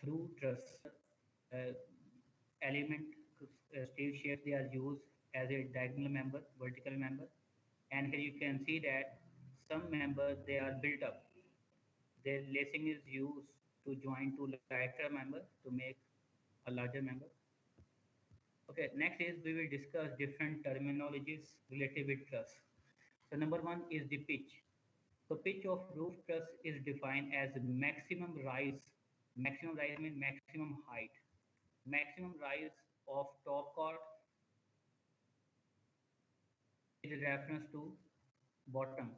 through truss. Uh, Element steel shapes they are used as a diagonal member, vertical member, and here you can see that some members they are built up. Their lacing is used to join two lighter member to make a larger member. Okay, next is we will discuss different terminologies related with truss. So number one is the pitch. So pitch of roof truss is defined as maximum rise. Maximum rise means maximum height. Maximum rise of top chord is reference to bottom.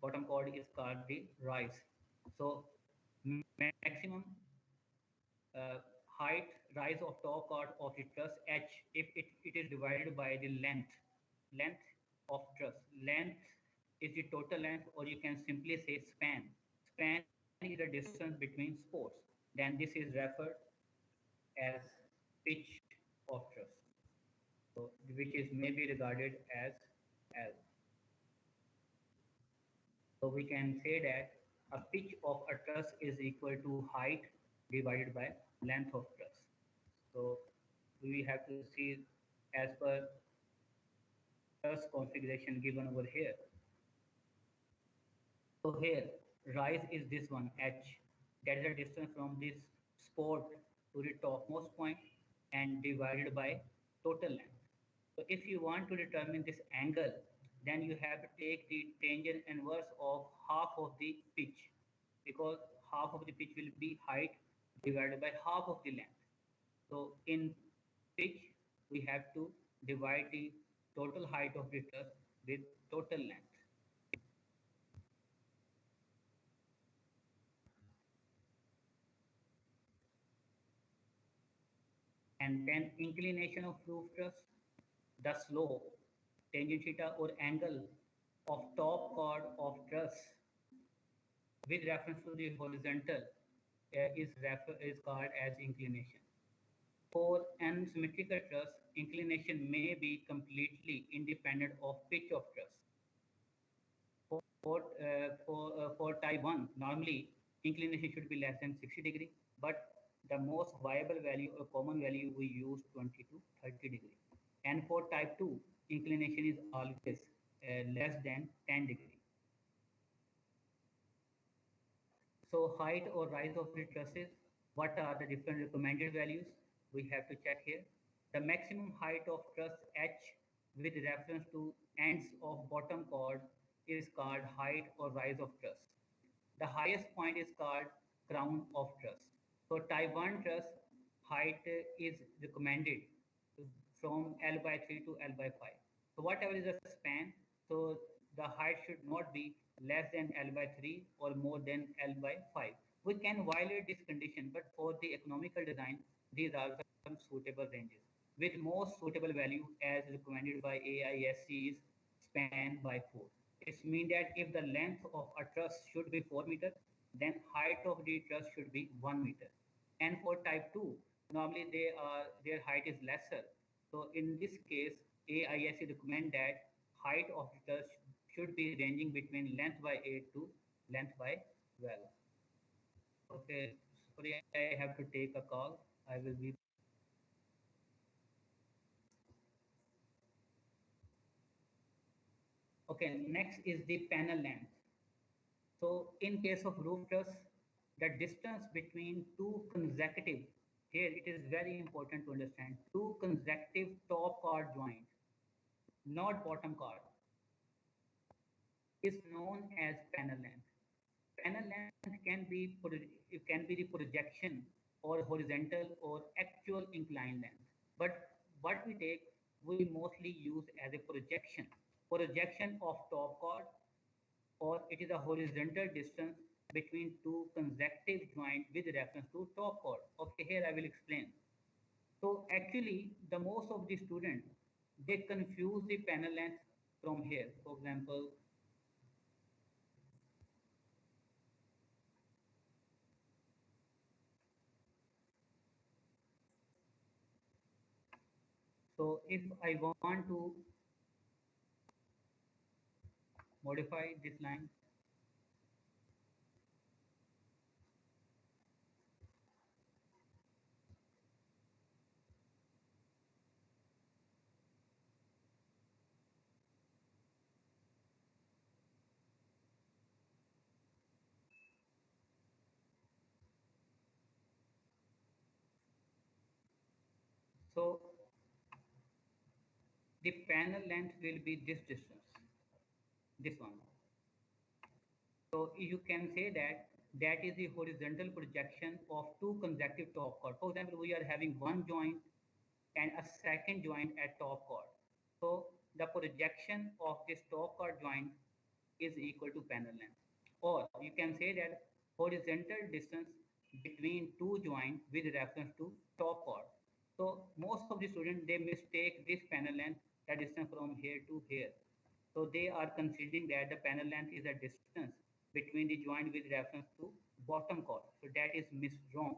Bottom chord is called the rise. So maximum height rise of top chord of the truss h if it is divided by the length of truss. Length is the total length, or you can simply say span. Span is the distance between supports. Then this is referred as pitch of truss, so which is maybe regarded as L. So we can say that a pitch of a truss is equal to height divided by length of truss. So we have to see as per truss configuration given over here. So here rise is this one h, that is the distance from this support to the topmost point and divided by total length. So if you want to determine this angle, then you have to take the tangent inverse of half of the pitch, because half of the pitch will be height divided by half of the length. So in pitch, we have to divide the total height of the truss with total length. And then inclination of roof truss, the slope, tangent theta or angle of top chord of truss with reference to the horizontal is called as inclination. For an symmetrical truss, inclination may be completely independent of pitch of truss. For type 1, normally inclination should be less than 60 degree, but the most viable value or common value we use 20 to 30 degree. And for type 2, inclination is always less than 10 degree. So height or rise of the trusses, what are the different recommended values? We have to check here. The maximum height of truss H with reference to ends of bottom chord is called height or rise of truss. The highest point is called crown of truss. So type 1 truss height is recommended from L by 3 to L by 5. So whatever is the span, so the height should not be less than L by 3 or more than L by 5. We can violate this condition, but for the economical design, these are some suitable ranges. With most suitable value as recommended by AISC is span by 4. It means that if the length of a truss should be 4 meter, then height of the truss should be 1 meter. And for type 2, normally their height is lesser. So in this case, AISC recommend that height of the truss should be ranging between length by 8 to length by 12. Okay, sorry, I have to take a call. I will be. Okay, next is the panel length. So in case of roof truss, the distance between two consecutive, here it is very important to understand, two consecutive top chord joint, not bottom chord, is known as panel length. Panel length can be the projection or horizontal or actual incline length. But what we take, we mostly use as a projection of top chord, or it is a horizontal distance between two consecutive joints with reference to top chord. Okay, here I will explain. So actually, the most of the students, they confuse the panel length from here. For example, so if I want to modify this line, So the panel length will be this distance, this one. So you can say that that is the horizontal projection of two consecutive top chord. For example, we are having one joint and a second joint at top chord. So the projection of this top chord joint is equal to panel length. Or you can say that horizontal distance between two joints with reference to top chord. So most of the students, they mistake this panel length, the distance from here to here. So they are considering that the panel length is a distance between the joint with reference to bottom chord. So that is wrong.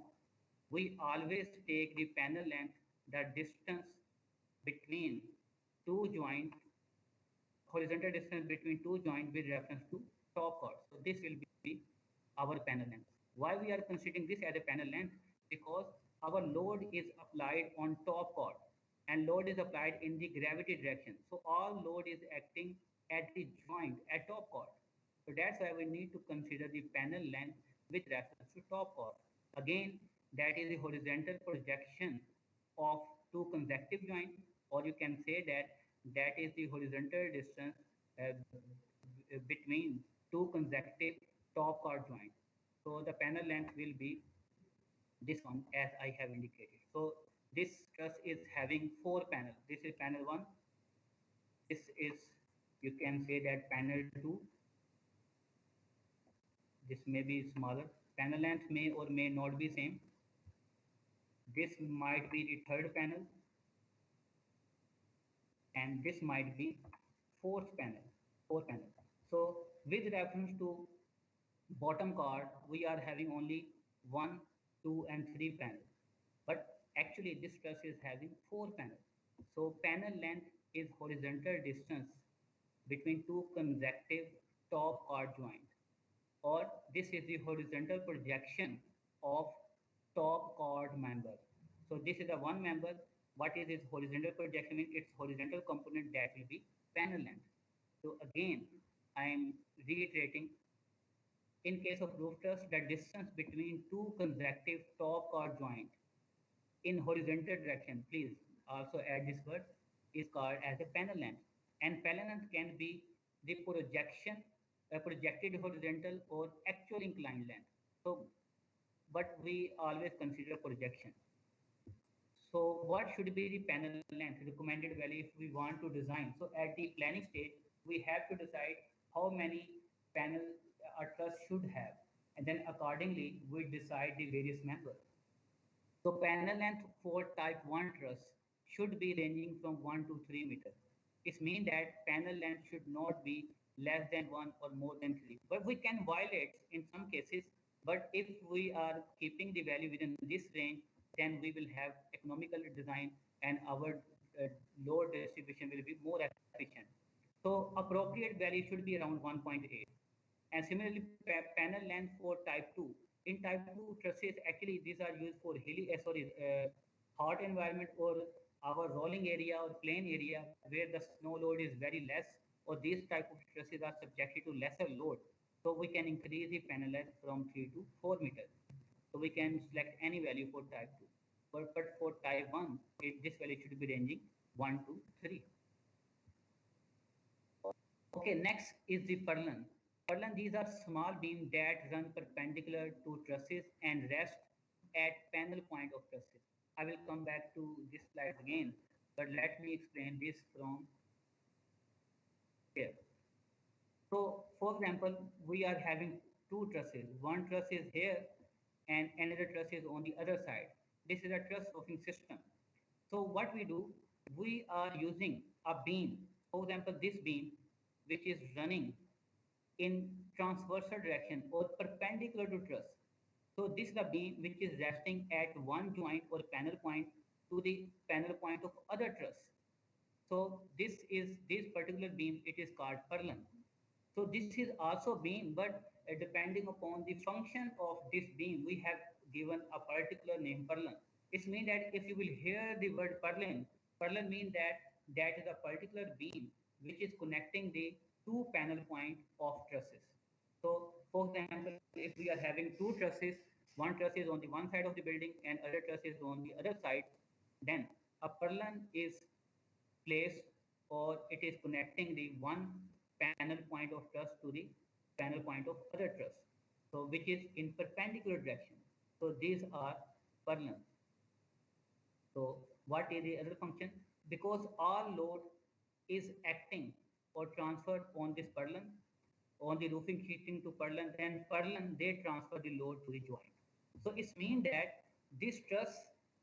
We always take the panel length, the distance between two joints, horizontal distance between two joints with reference to top chord. So this will be our panel length. Why we are considering this as a panel length? Because our load is applied on top chord and load is applied in the gravity direction. So all load is acting at the joint at top chord. So that's why we need to consider the panel length with reference to top chord. Again, that is the horizontal projection of two consecutive joints, or you can say that that is the horizontal distance between two consecutive top chord joints. So the panel length will be this one as I have indicated. So this truss is having four panels. This is panel 1. This is, you can say that panel 2. This may be smaller. Panel length may or may not be same. This might be the third panel and this might be fourth panel. Fourth panel. So with reference to bottom chord, we are having only 1, 2 and 3 panels. But actually this truss is having 4 panels. So panel length is horizontal distance between two consecutive top chord joints, or this is the horizontal projection of top chord member. So this is the one member. What is its horizontal projection? Means its horizontal component, that will be panel length. So again, I am reiterating, in case of roof truss, the distance between two consecutive top chord joint in horizontal direction, please also add this word, is called as a panel length. And panel length can be the projection, projected horizontal or actual inclined length. So, but we always consider projection. So what should be the panel length recommended value if we want to design? So at the planning stage, we have to decide how many panels a truss should have. And then accordingly, we decide the various members. So panel length for type 1 truss should be ranging from 1 to 3 meters. It means that panel length should not be less than 1 or more than 3. But we can violate in some cases. But if we are keeping the value within this range, then we will have economical design and our load distribution will be more efficient. So appropriate value should be around 1.8. And similarly, panel length for type 2. In type 2 trusses, actually these are used for hot environment or our rolling area or plain area where the snow load is very less, or these type of trusses are subjected to lesser load. So we can increase the panel length from 3 to 4 meters. So we can select any value for type 2. But for type 1, this value should be ranging 1 to 3. Okay, next is the purlin. Purlin, these are small beams that run perpendicular to trusses and rest at panel point of trusses. I will come back to this slide again, but let me explain this from here. So, for example, we are having two trusses. One truss is here and another truss is on the other side. This is a truss roofing system. So what we do, we are using a beam. For example, this beam, which is running in transversal direction or perpendicular to truss. So this is the beam which is resting at one joint or panel point to the panel point of other truss. So this particular beam, it is called purlin. So this is also beam, but depending upon the function of this beam, we have given a particular name purlin. It means that if you will hear the word purlin, purlin means that that is a particular beam which is connecting the two panel point of trusses. So for example, if we are having two trusses, one truss is on the one side of the building and other truss is on the other side, then A purlin is placed or it is connecting the one panel point of truss to the panel point of other truss. So which is in perpendicular direction. So these are purlins. So what is the other function? Because all load is acting or transferred on this purlin, on the roofing sheeting to purlin, then purlin they transfer the load to the joint. So it means that this truss,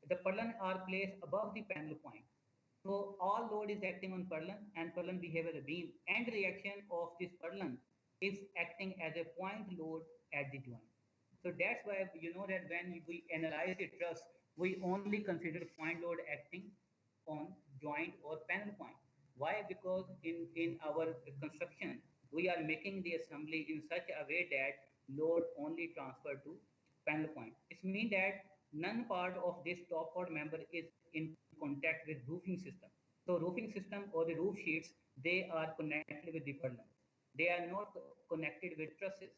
the purlin are placed above the panel point. So all load is acting on purlin and purlin behave as a beam, and reaction of this purlin is acting as a point load at the joint. So that's why you know that when we analyze the truss, we only consider point load acting on joint or panel point. Why? Because in our construction, we are making the assembly in such a way that load only transfer to panel point. It means that none part of this top chord member is in contact with roofing system. So roofing system or the roof sheets, they are connected with the purlin. They are not connected with trusses.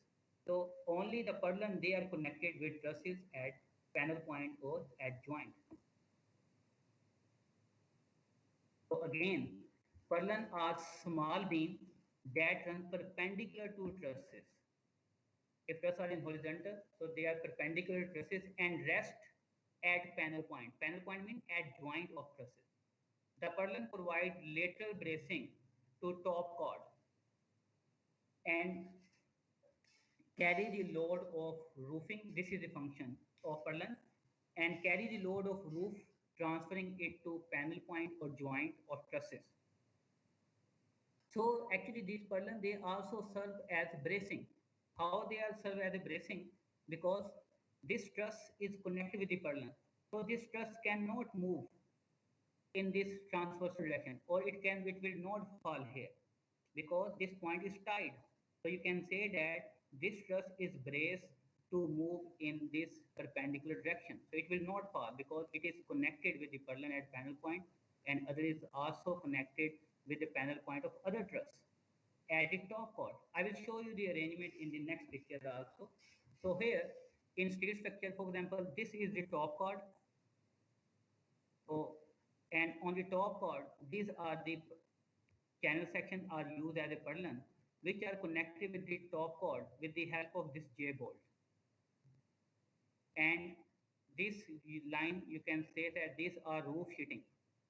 So only the purlin, they are connected with trusses at panel point or at joint. So again, purlin are small beam that run perpendicular to trusses. If trusses are in horizontal, so they are perpendicular trusses and rest at panel point. Panel point means at joint of trusses. The purlin provide lateral bracing to top chord and carry the load of roofing. This is the function of purlin, and carry the load of roof, transferring it to panel point or joint of trusses. So actually these purlin, they also serve as bracing. How they are serve as a bracing? Because this truss is connected with the purlin. So this truss cannot move in this transverse direction, or it will not fall here because this point is tied. So you can say that this truss is braced to move in this perpendicular direction. So it will not fall because it is connected with the purlin at panel point, and other is also connected with the panel point of other truss at the top chord. I will show you the arrangement in the next picture also. So here in steel structure, for example, this is the top chord. So, and on the top chord, these are the channel section are used as a purlin, which are connected with the top chord with the help of this J bolt. And this line, you can say that these are roof sheeting.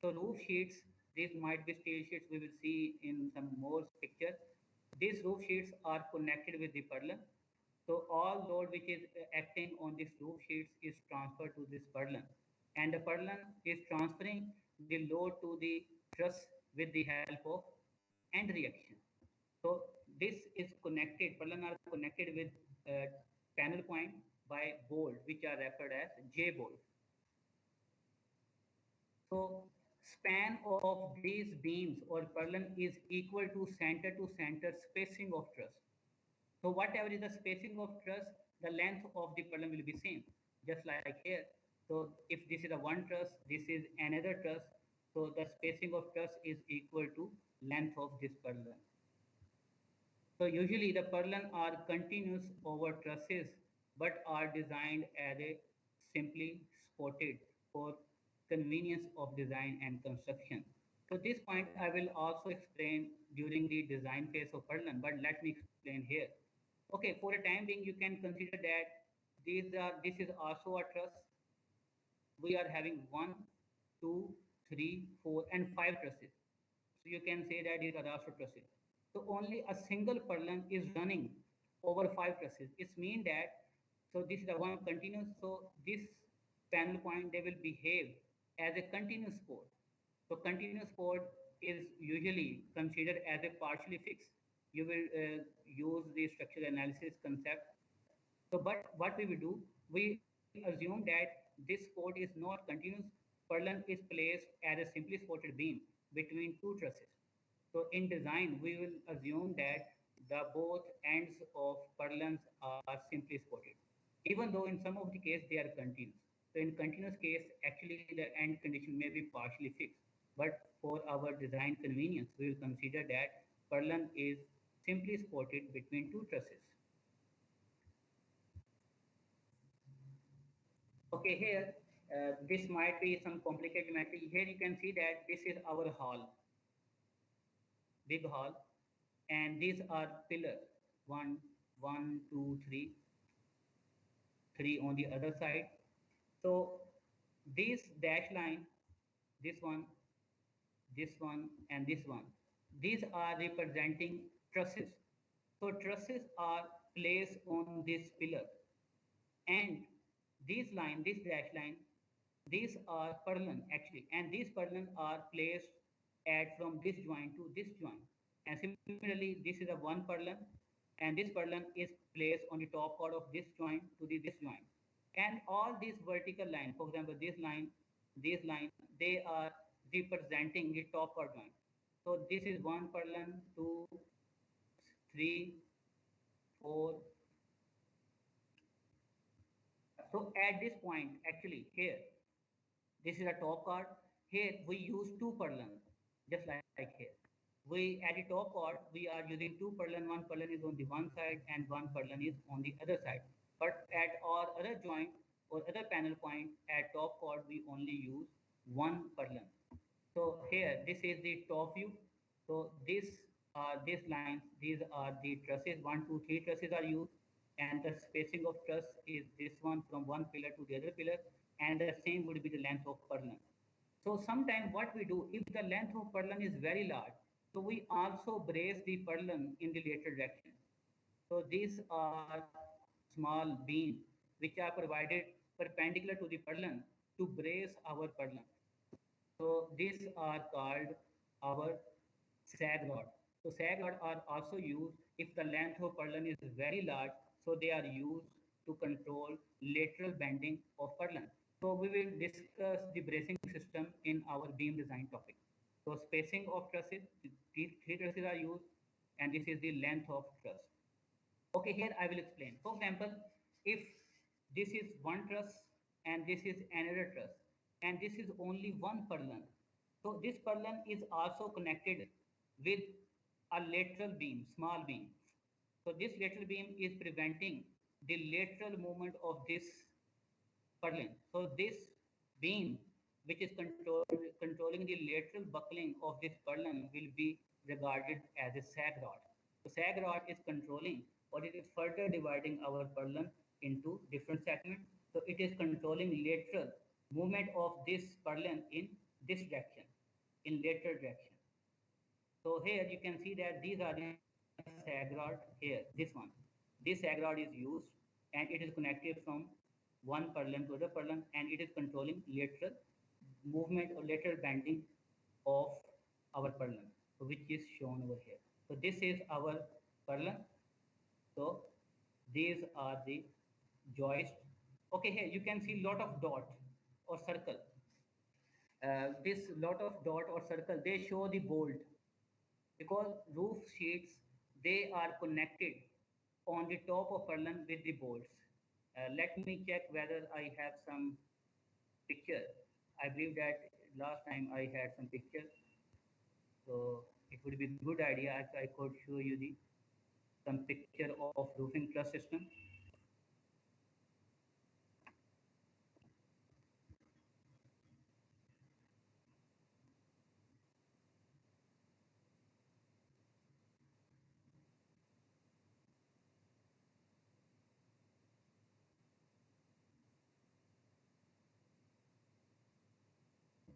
So roof sheets, these might be steel sheets, we will see in some more pictures. These roof sheets are connected with the purlin. So all load which is acting on this roof sheets is transferred to this purlin. And the purlin is transferring the load to the truss with the help of end reaction. So this is connected, purlin are connected with panel point by bolt, which are referred as J bolt. So span of these beams or purlin is equal to center spacing of truss. So whatever is the spacing of truss, the length of the purlin will be same, just like here. So if this is a one truss, this is another truss. So the spacing of truss is equal to length of this purlin. So usually the purlin are continuous over trusses, but are designed as a simply spotted for convenience of design and construction. So this point I will also explain during the design phase of purlin, but let me explain here. Okay, for a time being, you can consider that this is also a truss. We are having one, two, three, four, and five trusses. So you can say that these are also trusses. So only a single purlin is running over five trusses. It means that so this is the one continuous. So this panel point they will behave as a continuous chord. So continuous chord is usually considered as a partially fixed. You will use the structural analysis concept. So, but what we will do, we assume that this chord is not continuous. Purlin is placed as a simply supported beam between two trusses. So in design, we will assume that the both ends of purlins are simply supported, even though in some of the case they are continuous. So in continuous case, actually the end condition may be partially fixed. But for our design convenience, we will consider that purlin is simply supported between two trusses. Okay, here This might be some complicated geometry. Here you can see that this is our hall, big hall, and these are pillars. One, one, two, three, three on the other side. So this dash line, this one, and this one, these are representing trusses. So trusses are placed on this pillar, and this dash line, these are purlin actually, and these purlin are placed at from this joint to this joint. And similarly, this is a one purlin, and this purlin is placed on the top part of this joint to this joint. And all these vertical lines, for example, this line, they are representing the top part joint. So this is one purlin, two, three, four. So at this point, actually here, this is a top card. Here we use two purlin, just like here. We at the top card we are using two purlin. One purlin is on the one side and one purlin is on the other side. But at our other joint or other panel point at top chord we only use one purlin. So here this is the top view. So these lines, these are the trusses. One, two, three trusses are used, and the spacing of truss is this one from one pillar to the other pillar, and the same would be the length of purlin. So sometimes what we do, if the length of purlin is very large, so we also brace the purlin in the lateral direction. So these are small beams which are provided perpendicular to the purlin to brace our purlin. So these are called our sag rod. So sag rod are also used if the length of purlin is very large. So they are used to control lateral bending of purlin. So we will discuss the bracing system in our beam design topic. So spacing of trusses, these three trusses are used, and this is the length of truss. Okay, here I will explain. For example, if this is one truss and this is another truss, and this is only one purlin, so this purlin is also connected with a lateral beam, small beam. So this lateral beam is preventing the lateral movement of this purlin. So this beam, which is controlling the lateral buckling of this purlin, will be regarded as a sag rod. So sag rod is controlling, or it is further dividing our purlin into different segments. So it is controlling lateral movement of this purlin in this direction, in lateral direction. So here you can see that these are the sag rod here, this one. This sag rod is used, and it is connected from one purlin to other purlin, and it is controlling lateral movement or lateral bending of our purlin, so which is shown over here. So this is our purlin. So these are the joists. Okay, here you can see lot of dot or circle. This lot of dot or circle, they show the bolt, because roof sheets, they are connected on the top of purlin with the bolts. Let me check whether I have some picture. I believe that last time I had some picture, so it would be a good idea if I could show you the some picture of roofing truss system.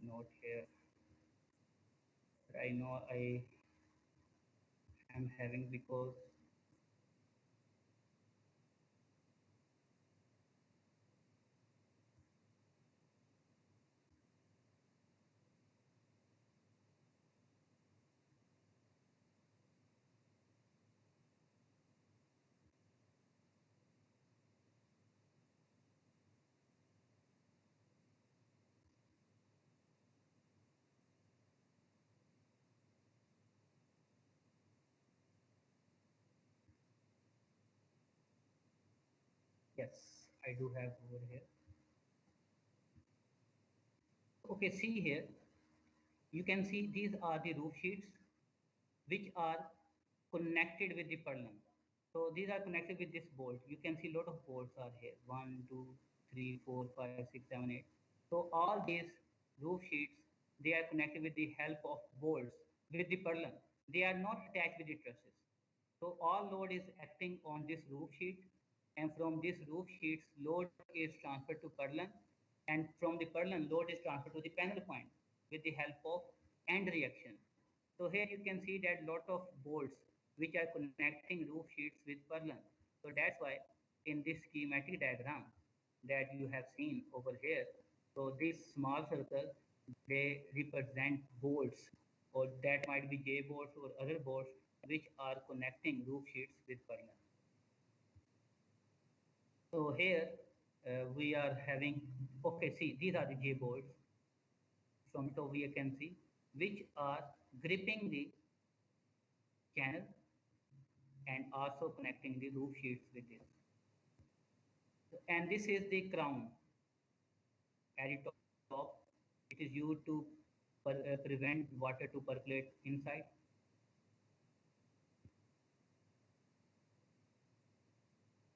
Not here, but I know I am having, because yes, I do have over here. Okay, see here, you can see these are the roof sheets which are connected with the purlin. So these are connected with this bolt. You can see a lot of bolts are here. 1, 2, 3, 4, 5, 6, 7, 8. So all these roof sheets, they are connected with the help of bolts with the purlin. They are not attached with the trusses. So all load is acting on this roof sheet, and from this roof sheets load is transferred to purlin, and from the purlin load is transferred to the panel point with the help of end reaction. So here you can see that lot of bolts which are connecting roof sheets with purlin. So that's why in this schematic diagram that you have seen over here, so this small circle, they represent bolts, or that might be J bolts or other bolts which are connecting roof sheets with purlin. So here we are having, okay, see, these are the J bolts. From top we can see which are gripping the channel and also connecting the roof sheets with this. And this is the crown at the top. It is used to prevent water to percolate inside.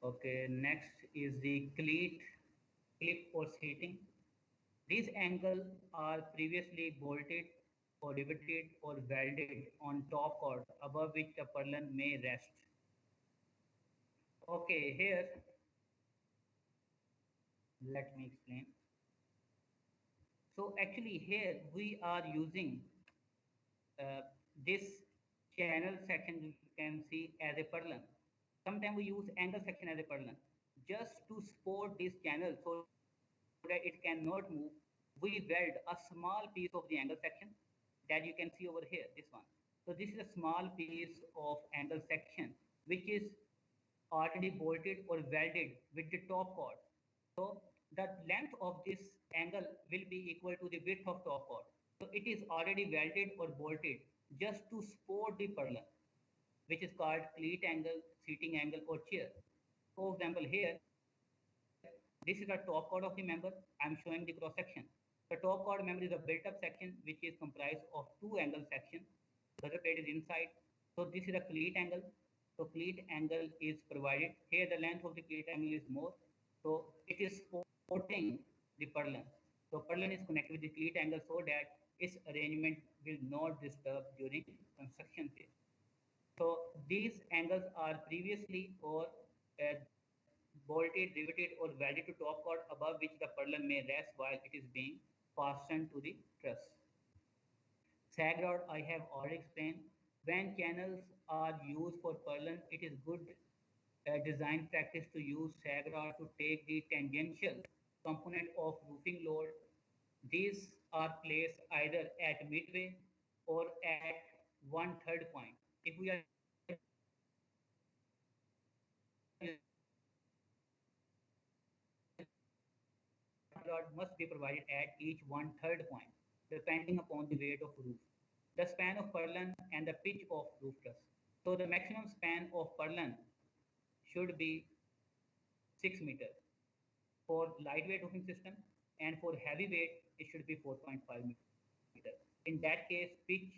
Okay, next is the cleat, clip or seating. These angles are previously bolted or riveted or welded on top cord above which the purlin may rest. Okay, here let me explain. So actually here we are using uh, this channel section you can see as a purlin. Sometimes we use angle section as a purlin. Just to support this channel so that it cannot move, we weld a small piece of the angle section that you can see over here, this one. So this is a small piece of angle section which is already bolted or welded with the top chord. So the length of this angle will be equal to the width of top chord. So it is already welded or bolted just to support the purlin, which is called cleat angle, seating angle, or chair. For example, here, this is the top chord of the member. I'm showing the cross section. The top chord member is a built-up section which is comprised of two angle sections. The other plate is inside. So this is a cleat angle. So cleat angle is provided. Here the length of the cleat angle is more. So it is supporting the purlin. So purlin is connected with the cleat angle so that its arrangement will not disturb during construction phase. So these angles are previously or bolted, riveted, or welded to top chord above which the purlin may rest while it is being fastened to the truss. Sag rod I have already explained. When channels are used for purlin, it is good design practice to use sag rod to take the tangential component of roofing load. These are placed either at midway or at one third point. If we are using sag rod must be provided at each one third point, depending upon the weight of roof, the span of purlin, and the pitch of roof truss. So the maximum span of purlin should be 6 meters for lightweight roofing system, and for heavyweight it should be 4.5 meters. In that case, pitch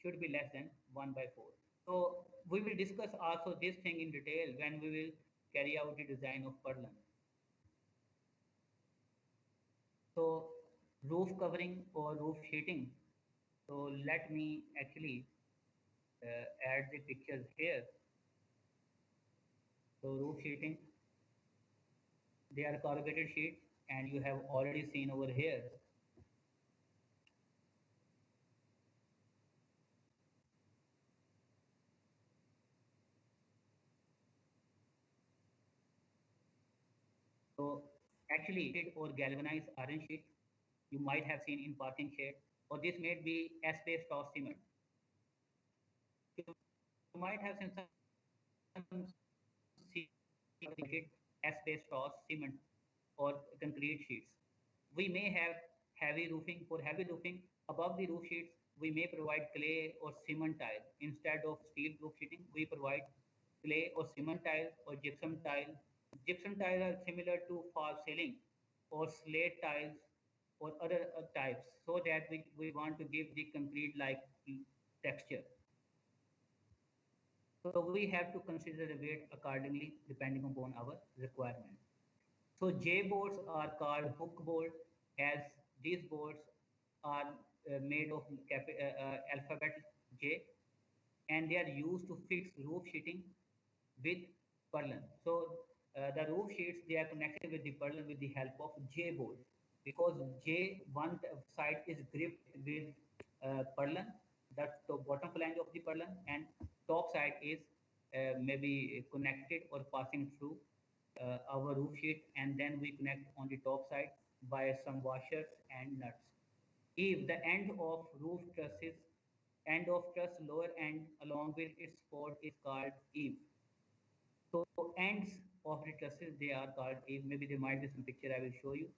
should be less than 1 by 4. So we will discuss also this thing in detail when we will carry out the design of purlin. So roof covering or roof sheeting. So let me actually add the pictures here. So roof sheeting, they are corrugated sheets and you have already seen over here. So actually or galvanized iron sheet you might have seen in parking shed, or this may be asbestos cement. You might have seen some asbestos cement or concrete sheets. We may have heavy roofing. For heavy roofing, above the roof sheets, we may provide clay or cement tile. Instead of steel roof sheeting, we provide clay or cement tile or gypsum tile. Gypsum tiles are similar to false ceiling or slate tiles or other types so that we want to give the concrete like texture. So we have to consider the weight accordingly depending upon our requirement. So J bolts are called hook bolt as These boards are made of alphabet J, and they are used to fix roof sheeting with purlin. So the roof sheets, they are connected with the purlin with the help of J bolt, because J one side is gripped with purlin, that's the bottom flange of the purlin, and top side is maybe connected or passing through our roof sheet, and then we connect on the top side by some washers and nuts. If the end of truss lower end along with its support is called eave. So ends of the trusses, they are called eave. Maybe there might be some picture I will show you.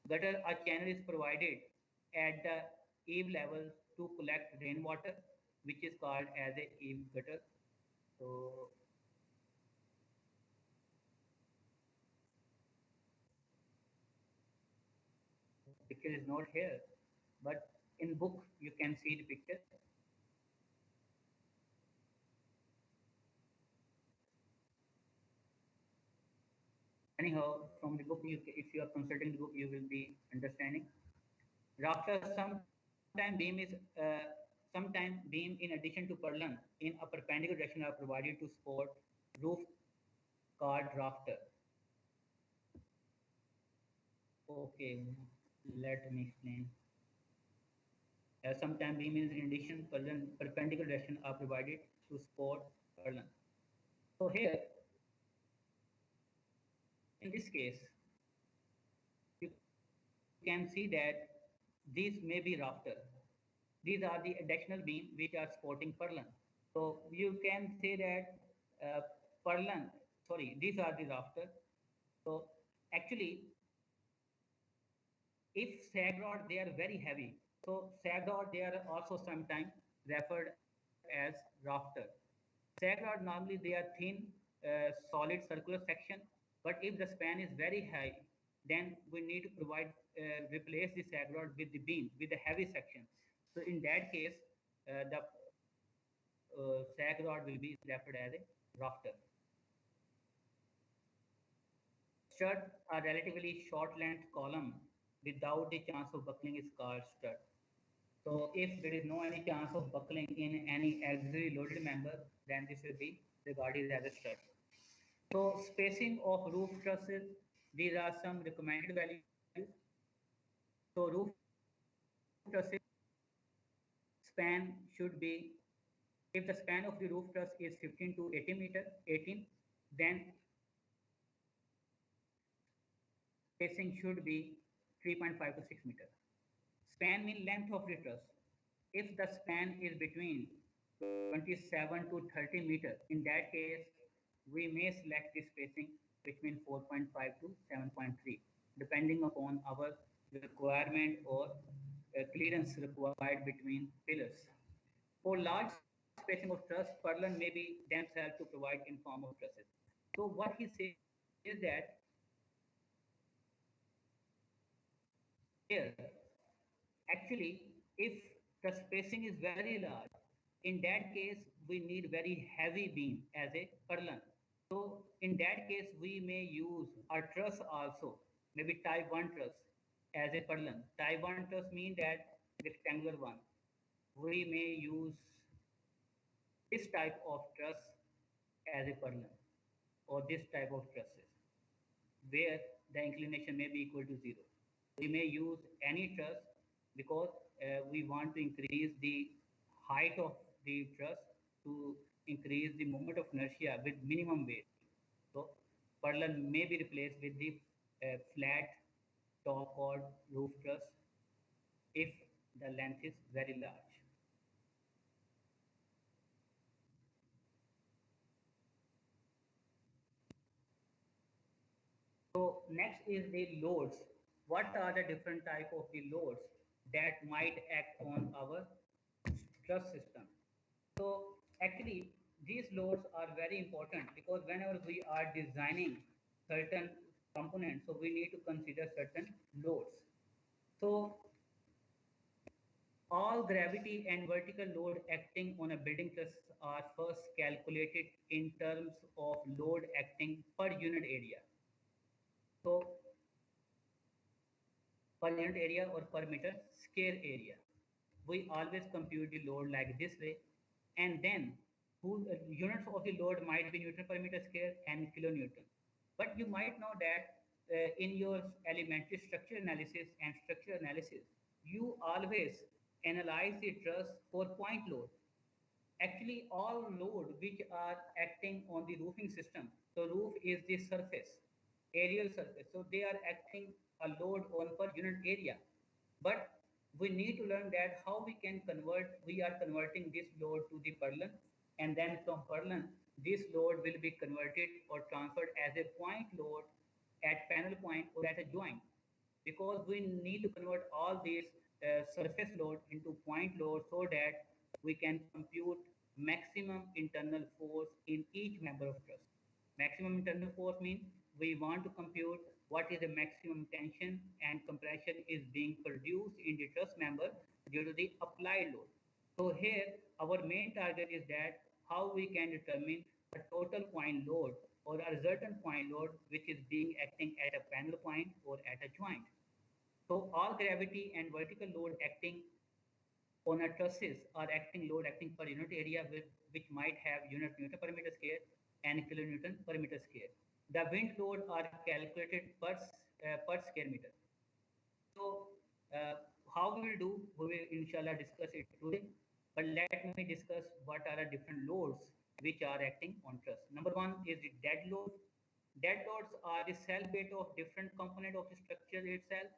Gutter or channel is provided at the eave level to collect rainwater, which is called as a eave gutter. So picture is not here, but in book you can see the picture. Anyhow, from the book, if you are consulting the book, you will be understanding. Rafter sometime beam in addition to purlin in a perpendicular direction are provided to support roof called rafter. Okay, let me explain. Sometime beam in addition purlin perpendicular direction are provided to support purlin. So here, in this case, you can see that these may be rafter. These are the additional beam which are supporting purlin. So you can say that purlin, sorry, these are the rafter. So actually, if sag rod, they are very heavy. So sag rod, they are also sometimes referred as rafter. Sag rod, normally they are thin, solid circular section. But if the span is very high, then we need to replace the sag rod with the beam, with the heavy section. So in that case, the sag rod will be referred as a rafter. Stud, a relatively short length column without the chance of buckling, is called stud. So if there is no any chance of buckling in any auxiliary loaded member, then this will be regarded as a stud. So spacing of roof trusses, these are some recommended values. So roof trusses span should be, if the span of the roof truss is 15 to 18 meter, 18, then spacing should be 3.5 to 6 meter. Span means length of the truss. If the span is between 27 to 30 meter, in that case, we may select the spacing between 4.5 to 7.3, depending upon our requirement or clearance required between pillars. For large spacing of truss, purlin may be themselves to provide in form of trusses. So what he says is that here, actually, if the spacing is very large, in that case, we need very heavy beam as a purlin. So in that case, we may use a truss also, maybe type 1 truss as a purlin. Type 1 truss means that rectangular one. We may use this type of truss as a purlin, or this type of trusses where the inclination may be equal to 0. We may use any truss because we want to increase the height of the truss to increase the moment of inertia with minimum weight. So purlin may be replaced with the flat top chord roof truss if the length is very large. So next is the loads. What are the different type of the loads that might act on our truss system? So actually, these loads are very important because whenever we are designing certain components, so we need to consider certain loads. So all gravity and vertical load acting on a building truss are first calculated in terms of load acting per unit area. So per unit area or per meter square area. We always compute the load like this way, and then units of the load might be Newton per meter square and kilonewton. But you might know that in your elementary structure analysis and structure analysis, you always analyze the truss for point load. Actually, all load which are acting on the roofing system, so roof is the surface, aerial surface, so they are acting a load on per unit area. But we need to learn that how we are converting this load to the purlin, and then from purlin, this load will be converted or transferred as a point load at panel point or at a joint, because we need to convert all these surface load into point load so that we can compute maximum internal force in each member of truss. Maximum internal force means we want to compute what is the maximum tension and compression is being produced in the truss member due to the applied load. So here our main target is that how we can determine a total point load or a resultant point load which is being acting at a panel point or at a joint. So all gravity and vertical load acting on a trusses are acting load acting per unit area which might have unit Newton per meter square and kilonewton per meter square. The wind load are calculated per square meter. So how we will do, we will inshallah discuss it today. But let me discuss what are the different loads which are acting on truss. Number one is the dead load. Dead loads are the self weight of different component of the structure itself.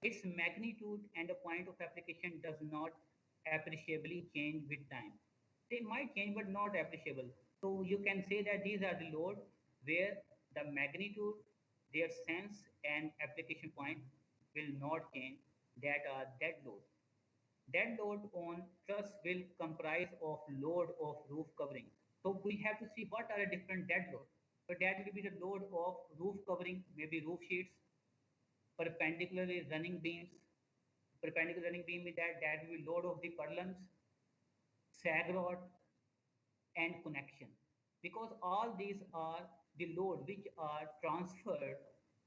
Its magnitude and the point of application does not appreciably change with time. They might change, but not appreciable. So you can say that these are the load where the magnitude, their sense and application point will not change. That are dead load. Dead load on truss will comprise of load of roof covering. So we have to see what are the different dead load. So that will be the load of roof covering, maybe roof sheets, perpendicularly running beams. Perpendicular running beam is that will be load of the purlins, sag rod, and connection. Because all these are the load which are transferred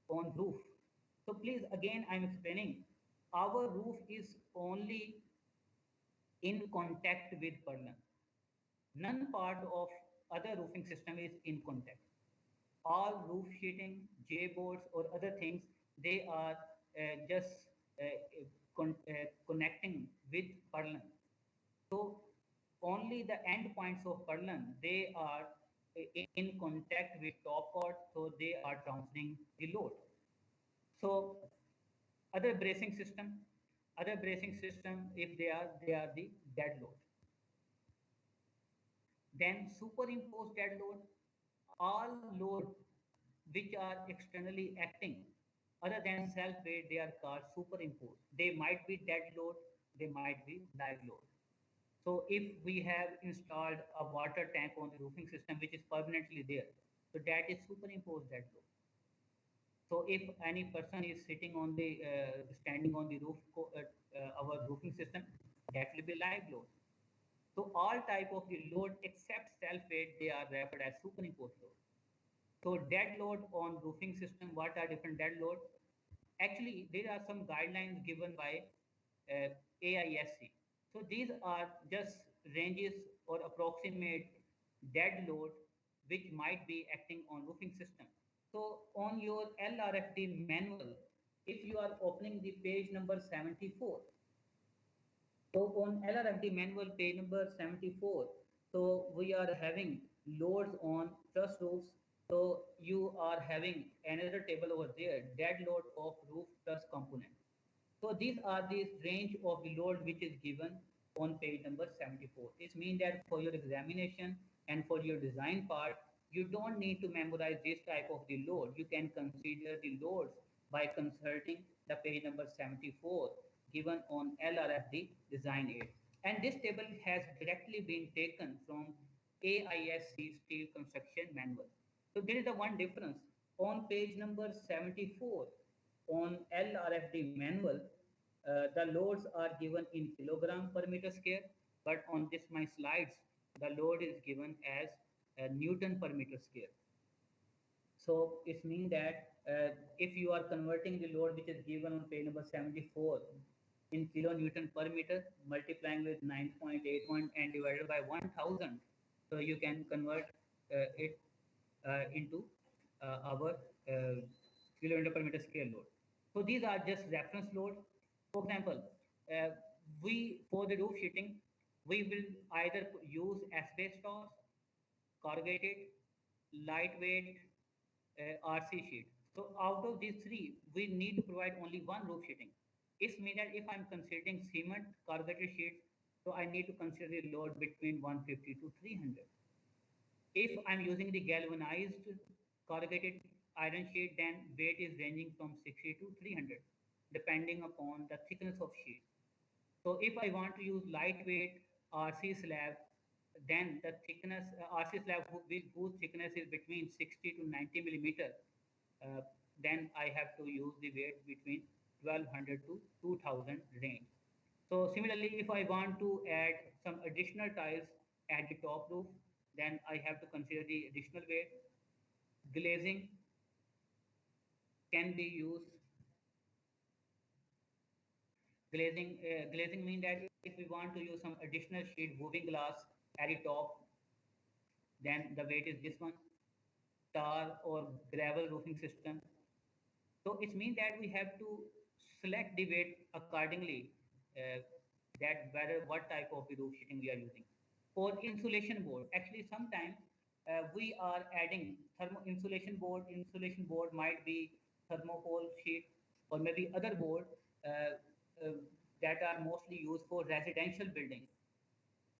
on roof. So please, again, I'm explaining. Our roof is only in contact with purlin. None part of other roofing system is in contact. All roof sheeting, J boards, or other things, they are just connecting with purlin. So only the end points of purlin, they are in contact with top chord, so they are transferring the load. So other bracing system, if they are the dead load. Then superimposed dead load, all load which are externally acting other than self weight, they are called superimposed. They might be dead load, they might be live load. So if we have installed a water tank on the roofing system which is permanently there, so that is superimposed dead load. So if any person is sitting on the standing on the roof, our roofing system, that will be live load. So all type of the load except self weight, they are referred as superimposed load. So dead load on roofing system, what are different dead load? Actually, there are some guidelines given by AISC. So these are just ranges or approximate dead load which might be acting on roofing system. So on your LRFD manual, if you are opening the page number 74, so on LRFD manual page number 74, so we are having loads on truss roofs. So you are having another table over there, dead load of roof truss component. So these are the range of the load which is given on page number 74. This means that for your examination and for your design part, you don't need to memorize this type of the load. You can consider the loads by consulting the page number 74 given on LRFD design aid. And this table has directly been taken from AISC steel construction manual. So there is the one difference. On page number 74, on LRFD manual, the loads are given in kilogram per meter square, but on this my slides, the load is given as Newton per meter square. So it means that if you are converting the load which is given on page number 74 in kilonewton per meter, multiplying with 9.81 and divided by 1000, so you can convert it into our kilonewton per meter square load. So these are just reference load. For example, uh, we for the roof sheeting, we will either use asbestos, corrugated, lightweight, RC sheet. So out of these three, we need to provide only one roof sheeting. It means that if I'm considering cement corrugated sheets, so I need to consider the load between 150 to 300. If I'm using the galvanized corrugated iron sheet, then weight is ranging from 60 to 300, depending upon the thickness of sheet. So if I want to use lightweight RC slab, then the thickness RC slab whose thickness is between 60 to 90 millimeter, uh, then I have to use the weight between 1200 to 2000 range. So similarly, if I want to add some additional tiles at the top roof, then I have to consider the additional weight. Glazing can be used. Glazing means that if we want to use some additional sheet woven glass at the top, then the weight is this one. Tar or gravel roofing system. So it means that we have to select the weight accordingly, uh, that whether what type of the roof sheeting we are using. For insulation board, actually sometimes we are adding thermo insulation board. Insulation board might be thermocol sheet or maybe other board uh, that are mostly used for residential buildings.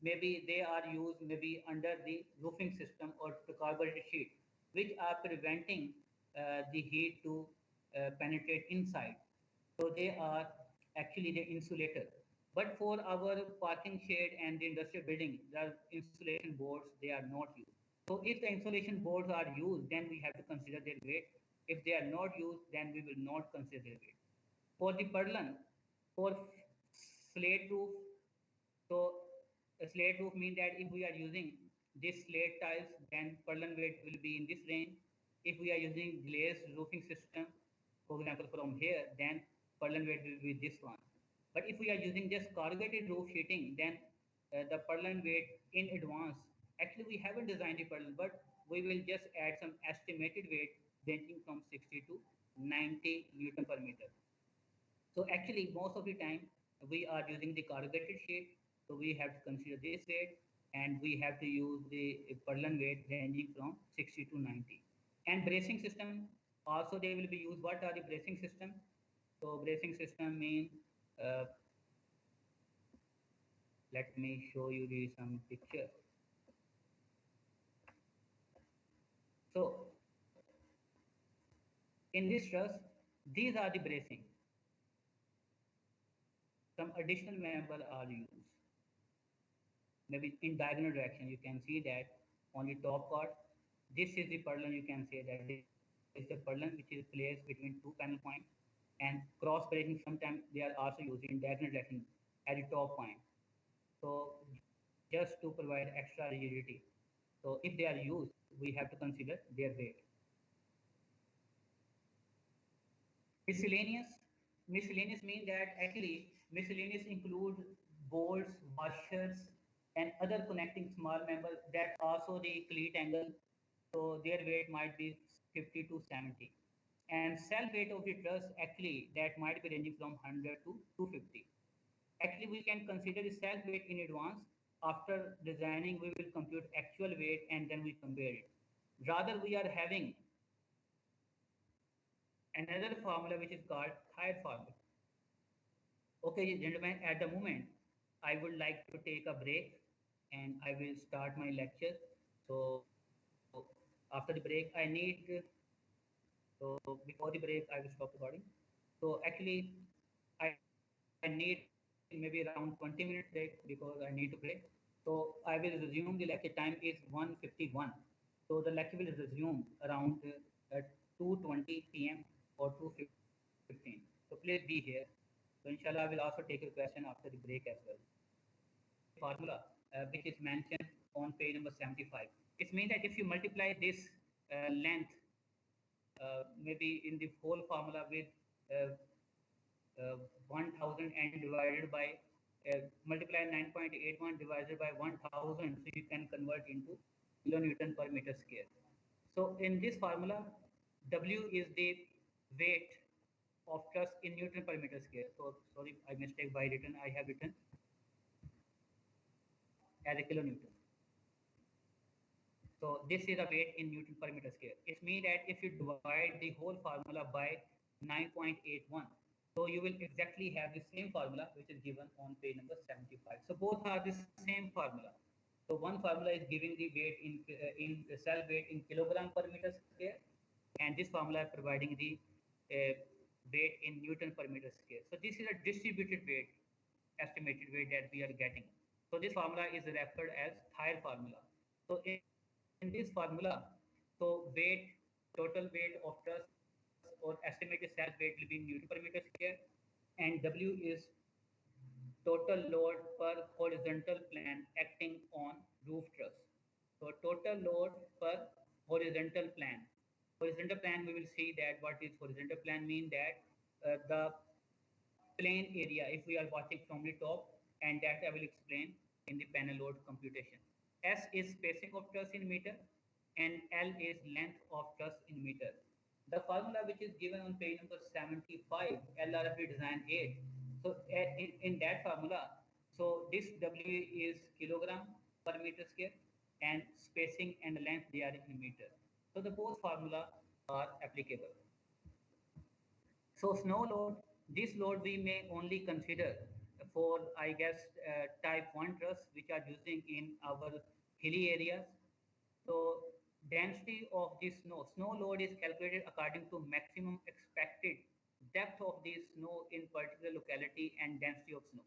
Maybe they are used maybe under the roofing system or the carbureted sheet, which are preventing the heat to penetrate inside. So they are actually the insulator. But for our parking shed and the industrial building, the insulation boards, they are not used. So if the insulation boards are used, then we have to consider their weight. If they are not used, then we will not consider their weight. For the purlin, for slate roof, so a slate roof means that if we are using this slate tiles, then purlin weight will be in this range. If we are using glazed roofing system, for example, from here, then purlin weight will be this one. But if we are using just corrugated roof sheeting, then the purlin weight in advance, actually we haven't designed the purlin, but we will just add some estimated weight ranging from 60 to 90 Newton per meter. So actually, most of the time we are using the corrugated sheet, so we have to consider this weight, and we have to use the purlin weight ranging from 60 to 90. And bracing system also they will be used. What are the bracing system? So bracing system means let me show you the some picture. So in this truss, these are the bracing. Some additional member are used. Maybe in diagonal direction, you can see that on the top part, this is the purlin. You can say that this is the purlin which is placed between two panel points, and cross bracing sometimes they are also used in diagonal direction at the top point. So just to provide extra rigidity. So if they are used, we have to consider their weight. Miscellaneous. Miscellaneous means that actually miscellaneous include bolts, washers, and other connecting small members that also the cleat angle. So their weight might be 50 to 70. And self weight of the truss actually that might be ranging from 100 to 250. Actually, we can consider the self weight in advance. After designing, we will compute actual weight and then we compare it. Rather, we are having another formula which is called Thayer formula. Okay, gentlemen, at the moment, I would like to take a break and I will start my lecture. So after the break, I need, so before the break, I will stop recording. So actually, I need maybe around 20 minutes break because I need to break. So I will resume the lecture time is 1:51. So the lecture will resume around at 2:20 p.m. or 2:15. So please be here. So inshallah, I will also take your question after the break as well. Formula which is mentioned on page number 75. It means that if you multiply this length maybe in the whole formula with uh, 1000 and divided by multiply 9.81 divided by 1000, so you can convert into kilonewton per meter square. So in this formula, W is the weight of truss in Newton per meter square. So sorry, I mistake by written. I have written as a kilonewton. So this is the weight in Newton per meter square. It means that if you divide the whole formula by 9.81, so you will exactly have the same formula which is given on page number 75. So both are the same formula. So one formula is giving the weight in cell weight in kilogram per meter square, and this formula is providing the uh, weight in Newton per meter square. So this is a distributed weight, estimated weight that we are getting. So this formula is referred as Thayer formula. So in this formula, so weight, total weight of truss or estimated cell weight will be Newton per meter square, and W is total load per horizontal plane acting on roof truss. So total load per horizontal plane. Horizontal plane, we will see that what is horizontal plane mean that the plane area, if we are watching from the top, and that I will explain in the panel load computation. S is spacing of truss in meter, and L is length of truss in meter. The formula which is given on page number 75, LRFD design 8. So in that formula, so this W is kilogram per meter square, and spacing and length they are in meter. So the both formula are applicable. So snow load, this load we may only consider for, I guess, type 1 truss, which are using in our hilly areas. So density of the snow load is calculated according to maximum expected depth of the snow in particular locality and density of snow.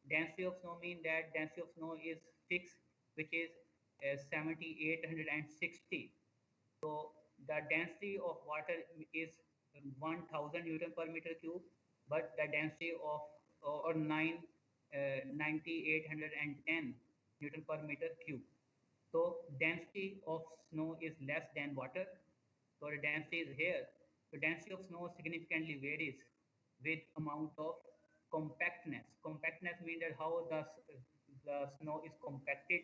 Density of snow means that density of snow is fixed, which is 7,860. So the density of water is 1000 Newton per meter cube, but the density of or 9810 Newton per meter cube. So density of snow is less than water. So the density is here. The density of snow significantly varies with amount of compactness. Compactness means that how the snow is compacted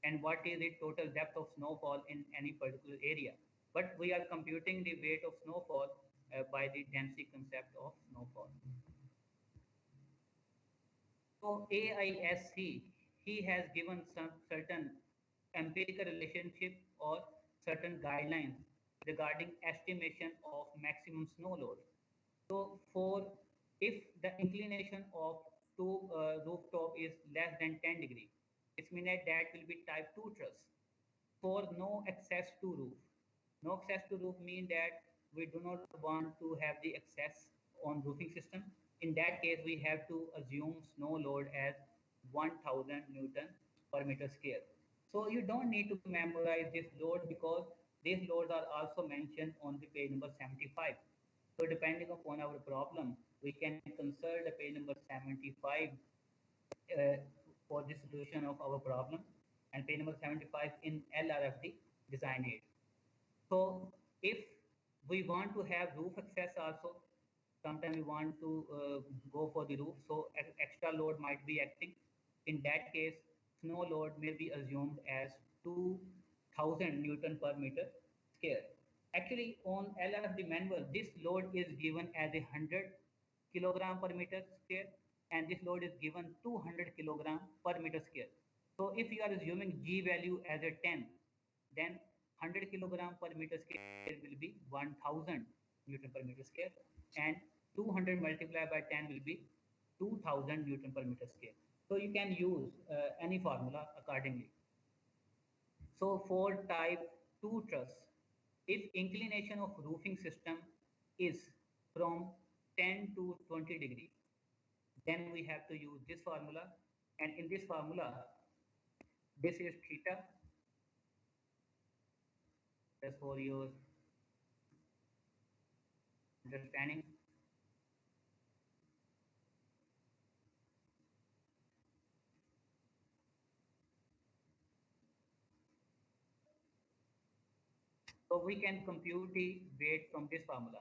and what is the total depth of snowfall in any particular area. But we are computing the weight of snowfall by the density concept of snowfall. So AISC, he has given some certain empirical relationship or certain guidelines regarding estimation of maximum snow load. So for if the inclination of two rooftop is less than 10 degree, it means that that will be type 2 truss. For no access to roof. No access to roof mean that we do not want to have the access on roofing system. In that case, we have to assume snow load as 1000 Newton per meter square. So you don't need to memorize this load because these loads are also mentioned on the page number 75. So depending upon our problem, we can consult the page number 75 uh, for the solution of our problem, and page number 75 in LRFD design aid. So if we want to have roof access also, sometimes we want to go for the roof, so extra load might be acting. In that case, snow load may be assumed as 2000 Newton per meter square. Actually, on LRFD manual, this load is given as 100 kilogram per meter square, and this load is given 200 kilogram per meter square. So if you are assuming G value as a 10, then 100 kilogram per meter square will be 1000 Newton per meter square, and 200 multiplied by 10 will be 2000 Newton per meter square. So you can use any formula accordingly. So for type 2 truss, if inclination of roofing system is from 10 to 20 degree, then we have to use this formula. And in this formula, this is theta, just for your understanding. So we can compute the weight from this formula.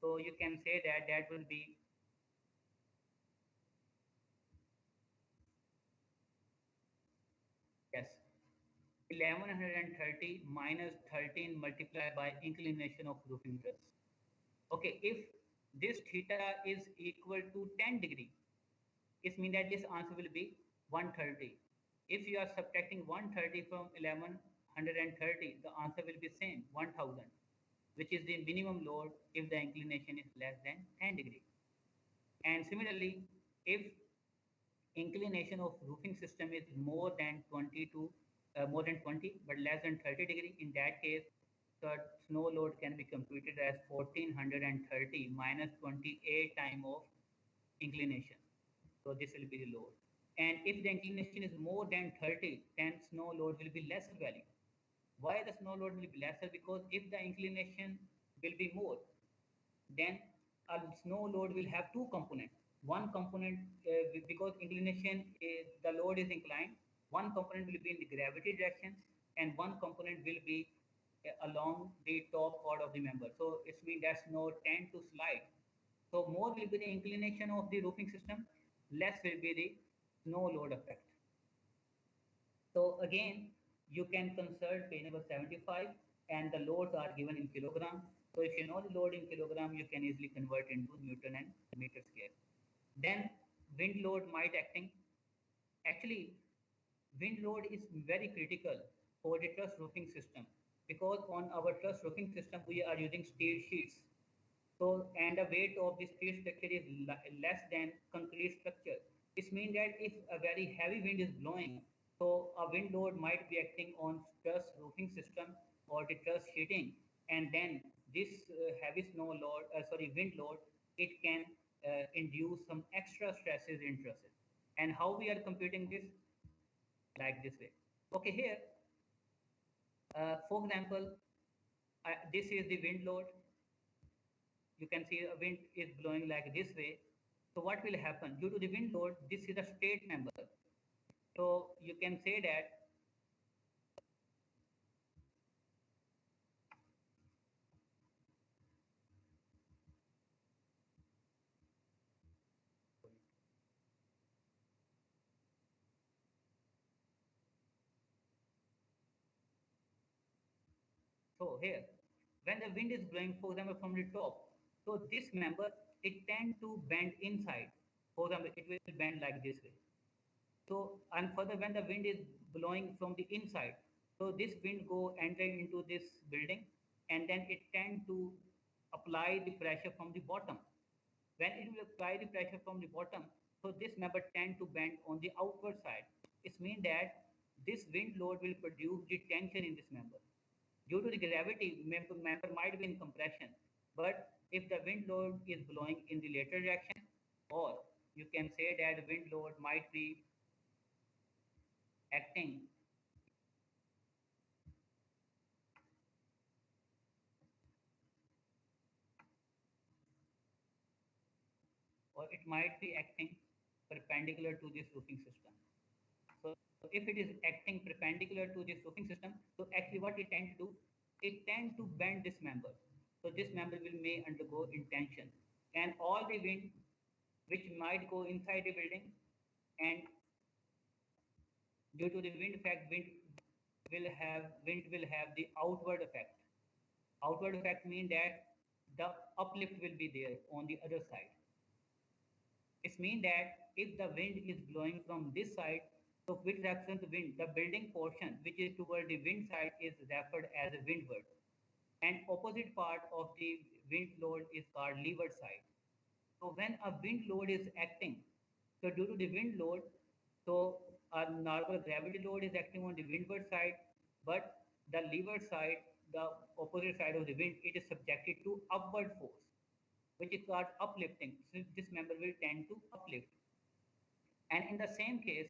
So you can say that that will be, yes, 1130 minus 13 multiplied by inclination of roofing truss. Okay, if this theta is equal to 10 degree, it means that this answer will be 130. If you are subtracting 130 from 1130, the answer will be same, 1000, which is the minimum load if the inclination is less than 10 degree. And similarly, if inclination of roofing system is more than 20 to more than 20 but less than 30 degree, in that case the snow load can be computed as 1430 minus 28 time of inclination. So this will be the load. And if the inclination is more than 30, then snow load will be lesser value. Why the snow load will be lesser? Because if the inclination will be more, then a snow load will have two components. One component, because inclination is, the load is inclined, one component will be in the gravity direction and one component will be along the top part of the member. So it means that snow tend to slide. So more will be the inclination of the roofing system, less will be the snow load effect. So again, you can consult page number 75 and the loads are given in kilogram. So if you know the load in kilogram, you can easily convert into Newton and meter square. Then wind load might acting. Actually, wind load is very critical for the truss roofing system because on our truss roofing system, we are using steel sheets. So, and the weight of the steel structure is less than concrete structure. This means that if a very heavy wind is blowing, so a wind load might be acting on truss roofing system or the truss sheeting, and then this heavy snow load, wind load, it can induce some extra stresses in trusses. And how we are computing this? Like this way. Okay, here, for example, this is the wind load. You can see a wind is blowing like this way. So what will happen? Due to the wind load, this is a straight member. So you can say that so here, when the wind is blowing, for example, from the top, so this member, it tend to bend inside. For example, it will bend like this way. So, and further, when the wind is blowing from the inside, so this wind go enter into this building, and then it tend to apply the pressure from the bottom. When it will apply the pressure from the bottom, so this member tend to bend on the outward side. It means that this wind load will produce the tension in this member. Due to the gravity, member might be in compression, but if the wind load is blowing in the lateral direction, or you can say that the wind load might be acting or it might be acting perpendicular to this roofing system. So if it is acting perpendicular to this roofing system, so actually what it tends to do, it tends to bend this member. So this member will may undergo intention, and all the wind which might go inside the building, and due to the wind effect, wind will have the outward effect. Outward effect means that the uplift will be there on the other side. It means that if the wind is blowing from this side, so which represents the wind, the building portion which is toward the wind side is referred as a windward. And opposite part of the wind load is called leeward side. So when a wind load is acting, so due to the wind load, so a normal gravity load is acting on the windward side, but the leeward side, the opposite side of the wind, it is subjected to upward force, which is called uplifting. So this member will tend to uplift. And in the same case,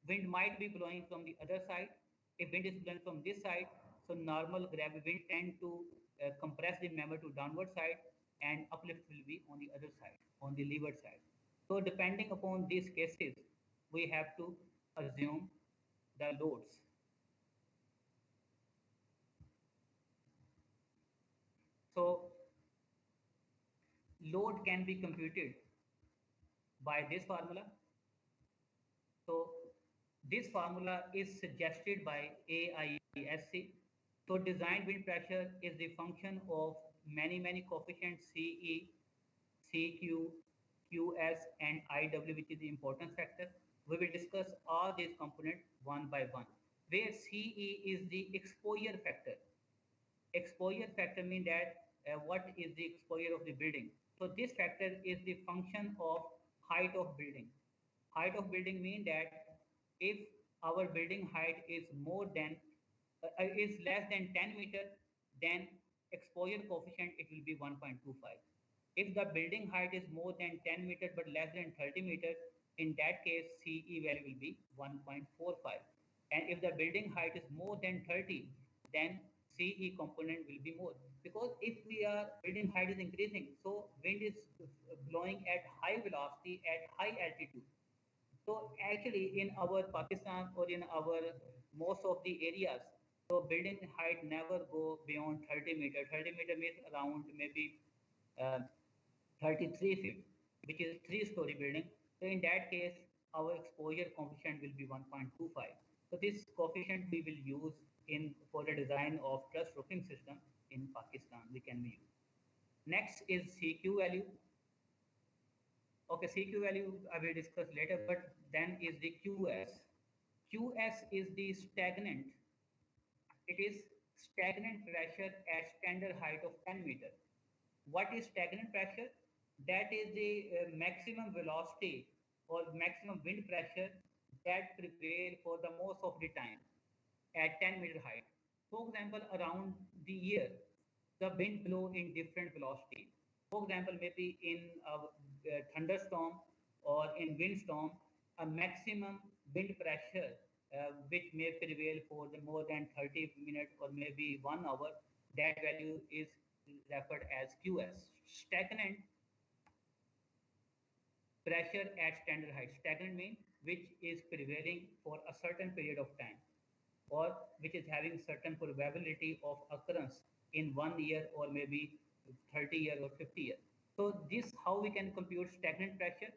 wind might be blowing from the other side. If wind is blowing from this side, so normal gravity wind tend to compress the member to downward side, and uplift will be on the other side, on the leeward side. So depending upon these cases, we have to assume the loads. So load can be computed by this formula. So this formula is suggested by AISC. So design wind pressure is the function of many coefficients CE, CQ, QS and IW, which is the importance factor. We will discuss all these components one by one, where CE is the exposure factor. Exposure factor means that what is the exposure of the building. So this factor is the function of height of building. Height of building means that if our building height is less than 10 meter, then exposure coefficient it will be 1.25. If the building height is more than 10 meter but less than 30 meters, in that case CE value will be 1.45. And if the building height is more than 30, then CE component will be more. Because if we are building height is increasing, so wind is blowing at high velocity at high altitude. So actually in our Pakistan or in our most of the areas, so building height never go beyond 30 meter. 30 meter means around maybe uh, 33 feet, which is three-story building. So in that case, our exposure coefficient will be 1.25. So this coefficient we will use in for the design of truss roofing system in Pakistan. We can use. Next is CQ value. Okay, CQ value I will discuss later, but then is the QS. QS is the stagnant. It is stagnant pressure at standard height of 10 meter. What is stagnant pressure? That is the maximum velocity or maximum wind pressure that prevail for the most of the time at 10 meter height. For example, around the year, the wind blow in different velocity. For example, maybe in a thunderstorm or in windstorm, a maximum wind pressure which may prevail for the more than 30 minutes or maybe 1 hour, that value is referred as QS. Stagnant pressure at standard height. Stagnant means which is prevailing for a certain period of time or which is having certain probability of occurrence in 1 year or maybe 30 years or 50 years. So this how we can compute stagnant pressure.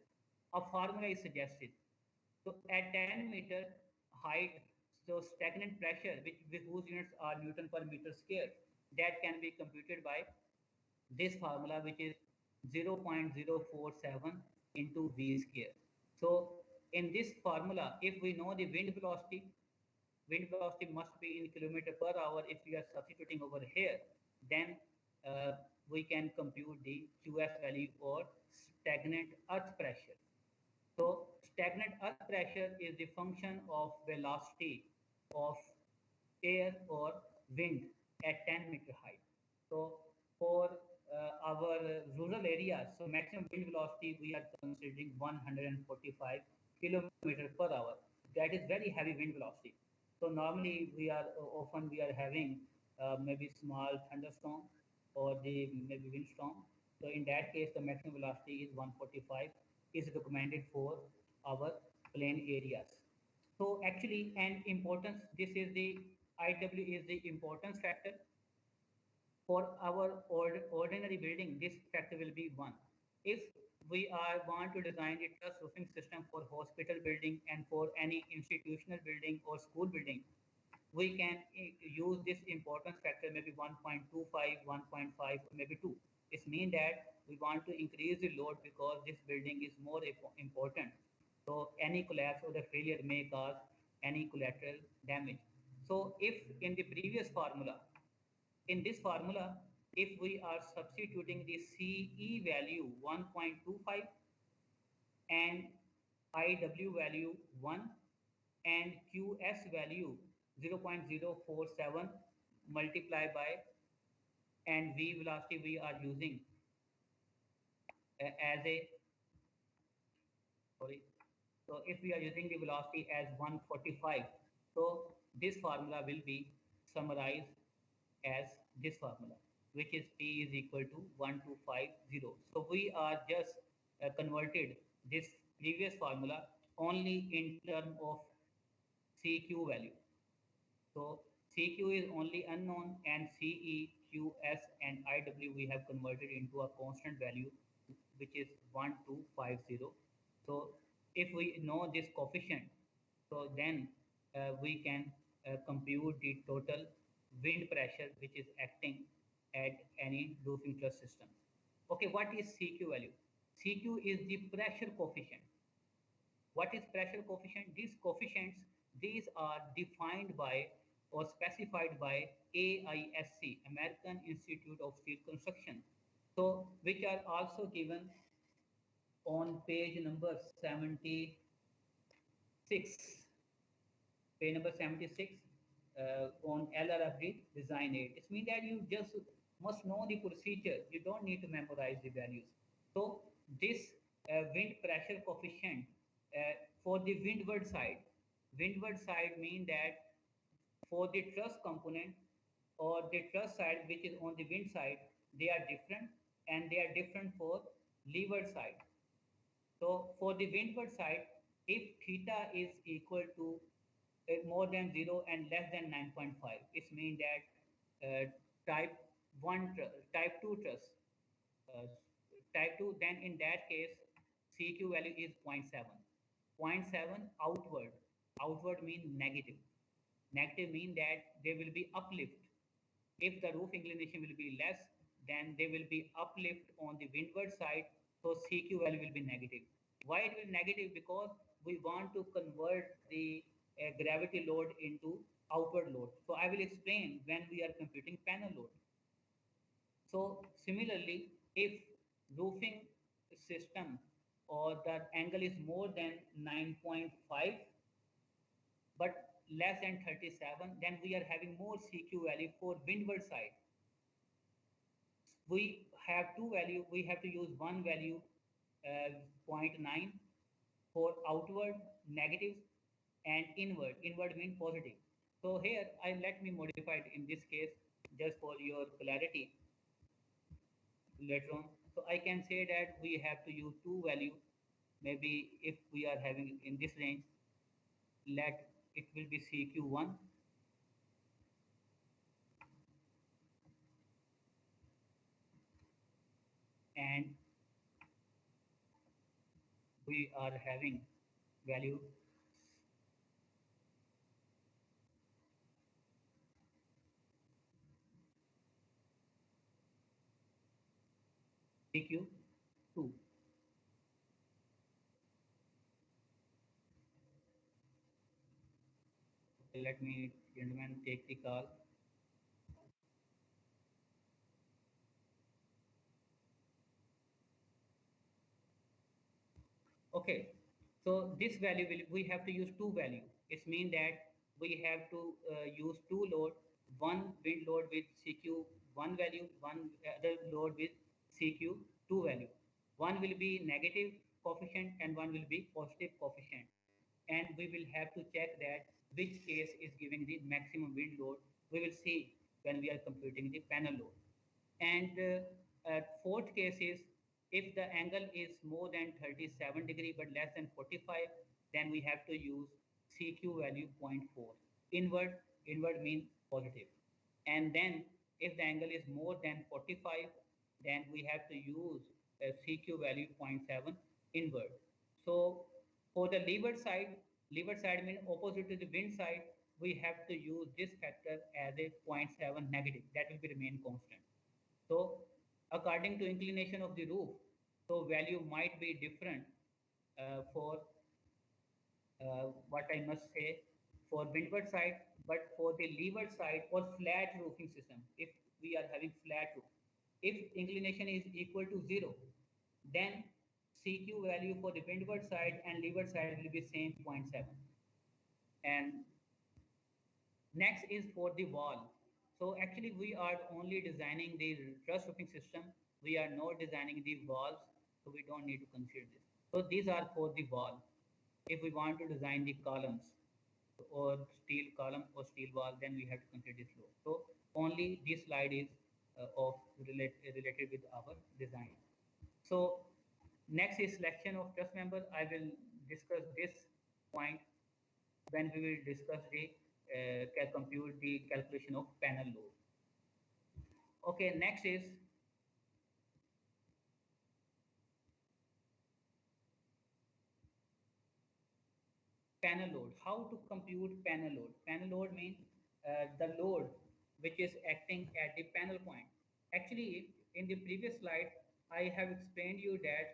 A formula is suggested. So at 10 meter height, so stagnant pressure, whose units are Newton per meter square, that can be computed by this formula, which is 0.047 into V square. So in this formula, if we know the wind velocity must be in kilometer per hour. If we are substituting over here, then we can compute the QS value or stagnant earth pressure. So stagnant earth pressure is the function of velocity of air or wind at 10 meter height. So for our rural areas, so maximum wind velocity we are considering 145 kilometer per hour. That is very heavy wind velocity. So normally often we are having maybe small thunderstorm or the maybe windstorm. So in that case, the maximum velocity is 145 is recommended for our plain areas. So actually, and importance, this is the IW is the importance factor. For our ordinary building, this factor will be 1. If we are want to design a truss roofing system for hospital building and for any institutional building or school building, we can use this importance factor maybe 1.25, 1.5, or maybe 2. This means that we want to increase the load because this building is more important. So any collapse or the failure may cause any collateral damage. So if in the previous formula, in this formula, if we are substituting the CE value 1.25 and IW value 1 and QS value 0.047 multiplied by and V velocity we are using as a sorry. So if we are using the velocity as 145, so this formula will be summarized as this formula, which is P is equal to 1250. So we are just converted this previous formula only in term of CQ value. So CQ is only unknown and CE QS and IW we have converted into a constant value, which is 1250. So if we know this coefficient, so then we can compute the total wind pressure which is acting at any roofing truss system. Okay, what is CQ value? CQ is the pressure coefficient. What is pressure coefficient? These coefficients, these are defined by or specified by AISC, American Institute of Steel Construction. So, which are also given on page number 76. Page number 76 on LRFD design aid. It means that you just must know the procedure. You don't need to memorize the values. So this wind pressure coefficient for the windward side mean that for the truss component or the truss side which is on the wind side, they are different, and they are different for leeward side. So for the windward side, if theta is equal to more than 0 and less than 9.5, it means that type 1 type 2 truss, uh, type 2, then in that case CQ value is 0.7. 0.7 outward. Outward means negative. Negative mean that there will be uplift. If the roof inclination will be less, then there will be uplift on the windward side, so CQ value will be negative. Why it will be negative? Because we want to convert the gravity load into outward load. So I will explain when we are computing panel load. So similarly, if roofing system or the angle is more than 9.5 but less than 37, then we are having more CQ value for windward side. We have two value, we have to use one value 0.9 for outward negative and inward means positive. So here I let me modify it in this case just for your clarity later on. So I can say that we have to use two value. Maybe if we are having in this range, let it will be CQ1 and we are having value CQ2. Okay, let me, gentlemen, take the call. Okay, so this value will, we have to use two value. It means that we have to use two load, one wind load with CQ1 value, one other load with CQ2 value. One will be negative coefficient and one will be positive coefficient. And we will have to check that which case is giving the maximum wind load. We will see when we are computing the panel load. And fourth case is if the angle is more than 37 degree but less than 45, then we have to use CQ value 0.4. Inward means positive. And then if the angle is more than 45, then we have to use CQ value 0.7 inward. So for the leeward side means opposite to the wind side, we have to use this factor as a 0.7 negative. That will be remain constant. So according to inclination of the roof, so value might be different for what I must say for windward side, but for the leeward side or flat roofing system, if we are having flat roof, if inclination is equal to 0, then CQ value for the windward side and leeward side will be same 0.7. And next is for the wall. So actually we are only designing the truss roofing system. We are not designing the walls, so we don't need to consider this. So these are for the wall. If we want to design the columns or steel column or steel wall, then we have to consider this law. So only this slide is related with our design. So next is selection of truss member. I will discuss this point when we will discuss the compute the calculation of panel load. Okay, next is panel load. How to compute panel load? Panel load means the load which is acting at the panel point. Actually, in the previous slide, I have explained you that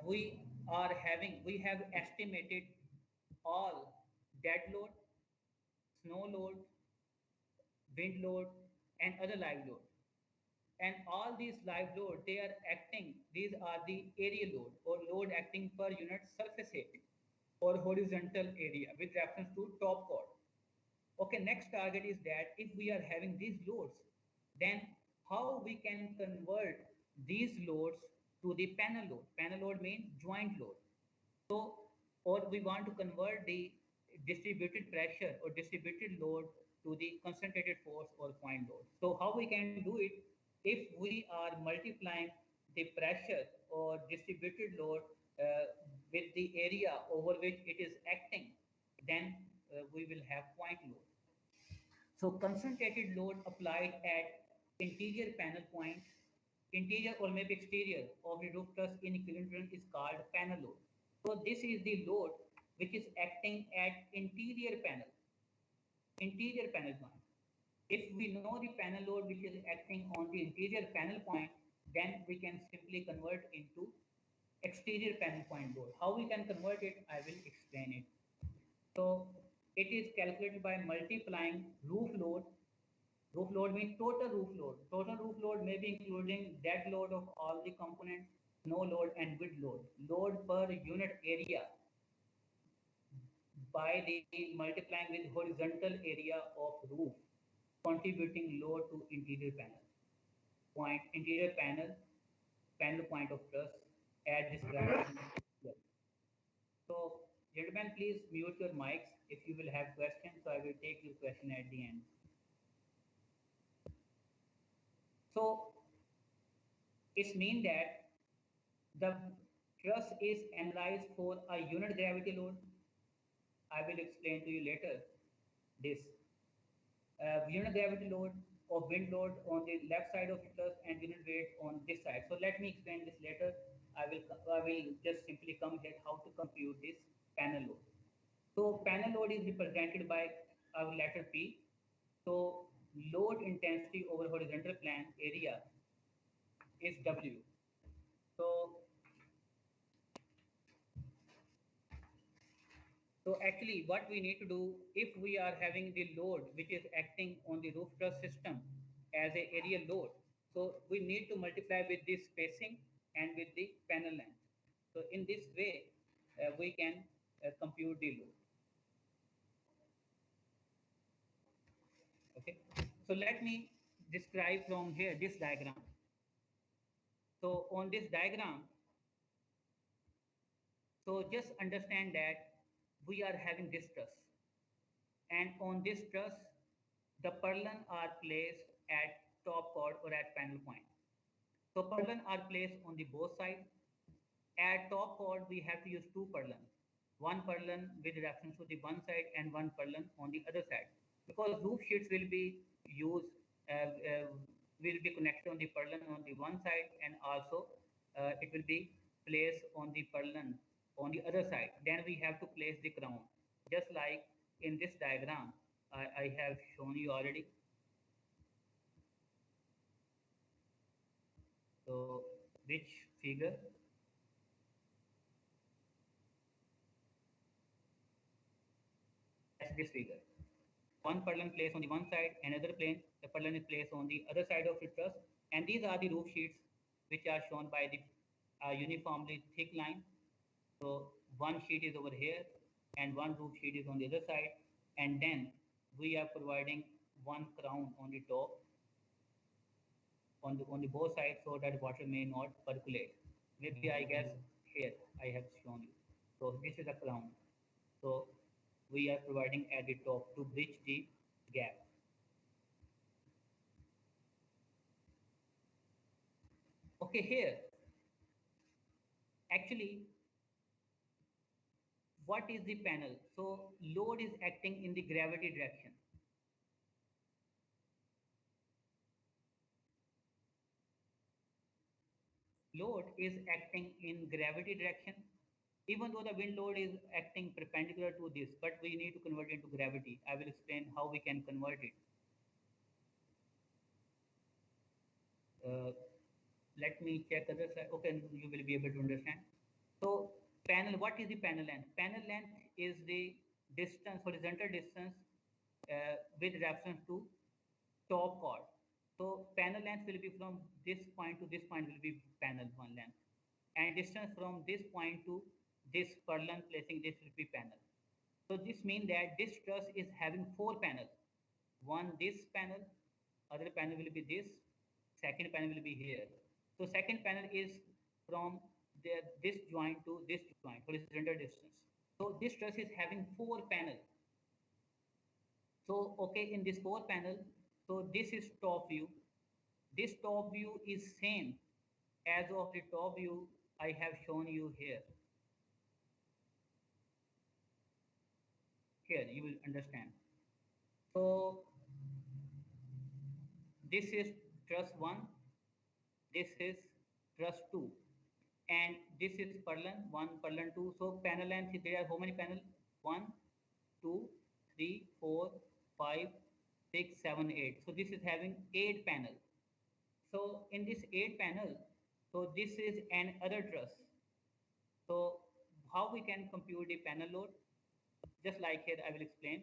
we have estimated all dead load, snow load, wind load, and other live load. And all these live load, they are acting, these are the area load or load acting per unit surface area or horizontal area with reference to top chord. Okay, next target is that if we are having these loads, then how we can convert these loads to the panel load. Panel load means joint load. So, or we want to convert the distributed pressure or distributed load to the concentrated force or point load. So, how we can do it? If we are multiplying the pressure or distributed load with the area over which it is acting, then we will have point load. So concentrated load applied at interior panel point, interior or maybe exterior of the roof truss in equilibrium is called panel load. So this is the load which is acting at interior panel point. If we know the panel load which is acting on the interior panel point, then we can simply convert into exterior panel point load. How we can convert it, I will explain it. So it is calculated by multiplying roof load. Roof load means total roof load. Total roof load may be including dead load of all the components, snow load and wind load. Load per unit area by the multiplying with horizontal area of roof, contributing load to interior panel. Point interior panel point of truss as described. So, gentlemen, please mute your mics if you will have questions. So I will take your question at the end. So it means that the truss is analyzed for a unit gravity load. I will explain to you later this. Unit gravity load of wind load on the left side of the truss and unit weight on this side. So let me explain this later. I will just simply come here how to compute this panel load. So panel load is represented by our letter P. So load intensity over horizontal plane area is W. So So actually what we need to do, if we are having the load which is acting on the roof truss system as a area load, so we need to multiply with this spacing and with the panel length. So in this way, we can compute the load. Okay. So let me describe from here this diagram. So on this diagram, so just understand that we are having this truss. And on this truss, the purlin are placed at top chord or at panel point. So purlin are placed on the both sides. At top chord, we have to use two purlin. One purlin with reference to the one side and one purlin on the other side. Because roof sheets will be used, will be connected on the purlin on the one side and also it will be placed on the purlin on the other side. Then we have to place the crown. Just like in this diagram, I have shown you already. So which figure? That's this figure. One purlin placed on the one side, another plane, the purlin is placed on the other side of the truss. And these are the roof sheets which are shown by the uniformly thick line. So one sheet is over here and one roof sheet is on the other side. And then we are providing one crown on the top on the both sides so that water may not percolate. Maybe I guess here I have shown you. So this is a crown. So we are providing at the top to bridge the gap. Okay, here actually what is the panel? So load is acting in the gravity direction. load is acting in gravity direction, even though the wind load is acting perpendicular to this, but we need to convert it into gravity. I will explain how we can convert it. Uh, Let me check other side. Okay, you will be able to understand. So panel, what is the panel length? Panel length is the distance, horizontal distance with reference to top chord. So panel length will be from this point to this point will be panel one length. And distance from this point to this furlong placing this will be panel. So this means that this truss is having four panels. One this panel, other panel will be this, second panel will be here. So second panel is from this joint to this joint, horizontal distance. So this truss is having four panels. So okay, in this four panel, so this is top view. This top view is same as of the top view I have shown you here. Here you will understand. So this is truss 1, this is truss 2, and this is purlin 1, purlin 2. So panel length, there are how many panel? 1, 2, 3, 4, 5, 6, 7, 8. So this is having 8 panels. So in this 8 panel, so this is an other truss. So how we can compute the panel load? Just like here, I will explain.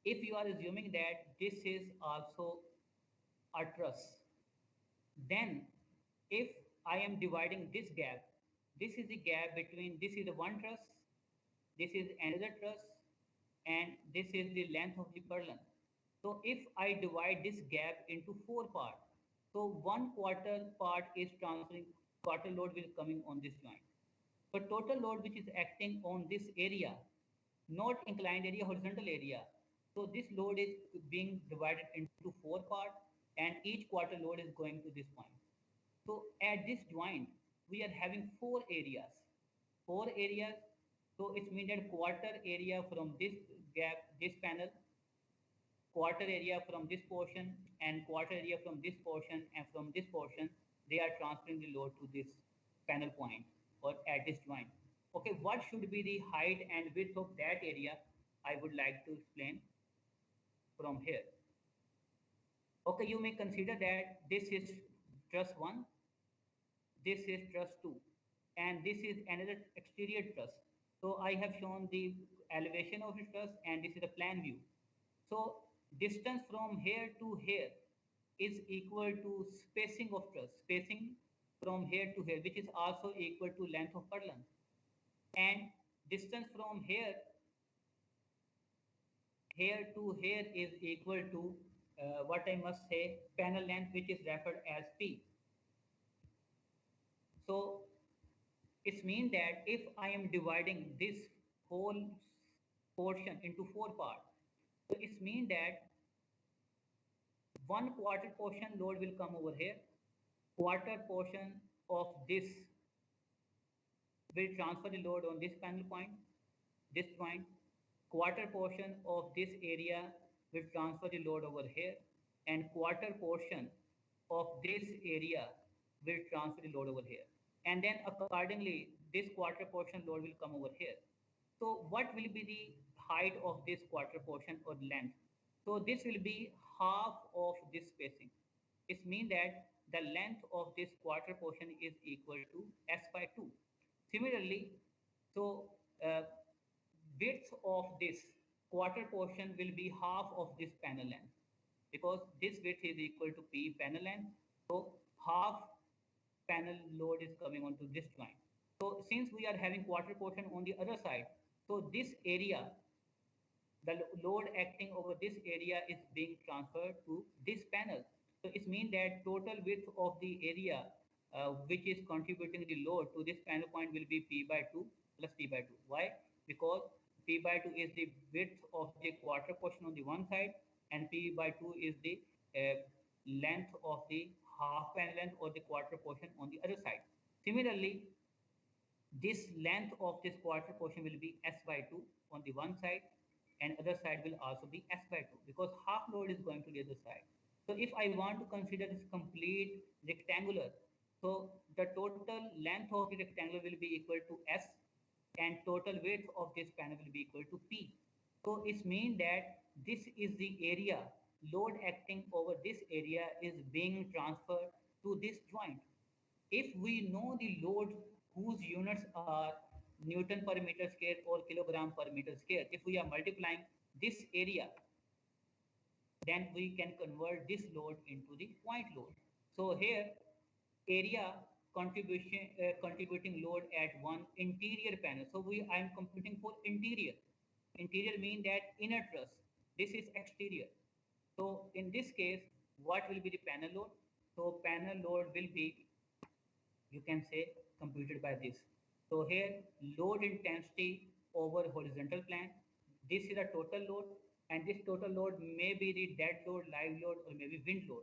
If you are assuming that this is also a truss, then if I am dividing this gap, this is the gap between, this is the one truss, this is another truss, and this is the length of the purlin. So if I divide this gap into four parts, so 1/4 part is transferring, quarter load will coming on this joint. So total load which is acting on this area, not inclined area, horizontal area. So this load is being divided into four parts, and each quarter load is going to this point. So at this joint, we are having four areas. Four areas. So it means that quarter area from this gap, this panel, quarter area from this portion, and quarter area from this portion, and from this portion, they are transferring the load to this panel point or at this joint. Okay, what should be the height and width of that area? I would like to explain from here. Okay, you may consider that this is truss 1, this is truss 2, and this is another exterior truss. So I have shown the elevation of the truss, and this is the plan view. So distance from here to here is equal to spacing of truss, spacing from here to here, which is also equal to length of purlin. And distance from here to here is equal to what I must say, panel length, which is referred as P. So it means that if I am dividing this whole portion into four parts, so it means that 1/4 portion load will come over here, quarter portion of this will transfer the load on this panel point, this point, quarter portion of this area will transfer the load over here, and quarter portion of this area will transfer the load over here. And then accordingly, this quarter portion load will come over here. So what will be the height of this quarter portion or length? So this will be half of this spacing. It means that the length of this quarter portion is equal to S by 2. Similarly, so width of this quarter portion will be half of this panel length, because this width is equal to P panel length. So half panel load is coming onto this joint. So since we are having quarter portion on the other side, so this area, the load acting over this area is being transferred to this panel. So it means that total width of the area which is contributing the load to this panel point will be P by 2 plus P by 2. Why? Because P by 2 is the width of the quarter portion on the one side, and P by 2 is the length of the half panel length or the quarter portion on the other side. Similarly, this length of this quarter portion will be S by 2 on the one side, and other side will also be S by 2, because half load is going to the other side. So if I want to consider this complete rectangular, So the total length of the rectangle will be equal to S, and total width of this panel will be equal to P. So it means that this is the area, load acting over this area is being transferred to this joint. If we know the load whose units are Newton per meter square or kilogram per meter square, if we are multiplying this area, then we can convert this load into the point load. So here, area contributing load at one interior panel. So I am computing for interior. Interior mean that inner truss. This is exterior. So in this case, what will be the panel load? So panel load will be, you can say, computed by this. So here, load intensity over horizontal plane. This is a total load, and this total load may be the dead load, live load, or maybe wind load.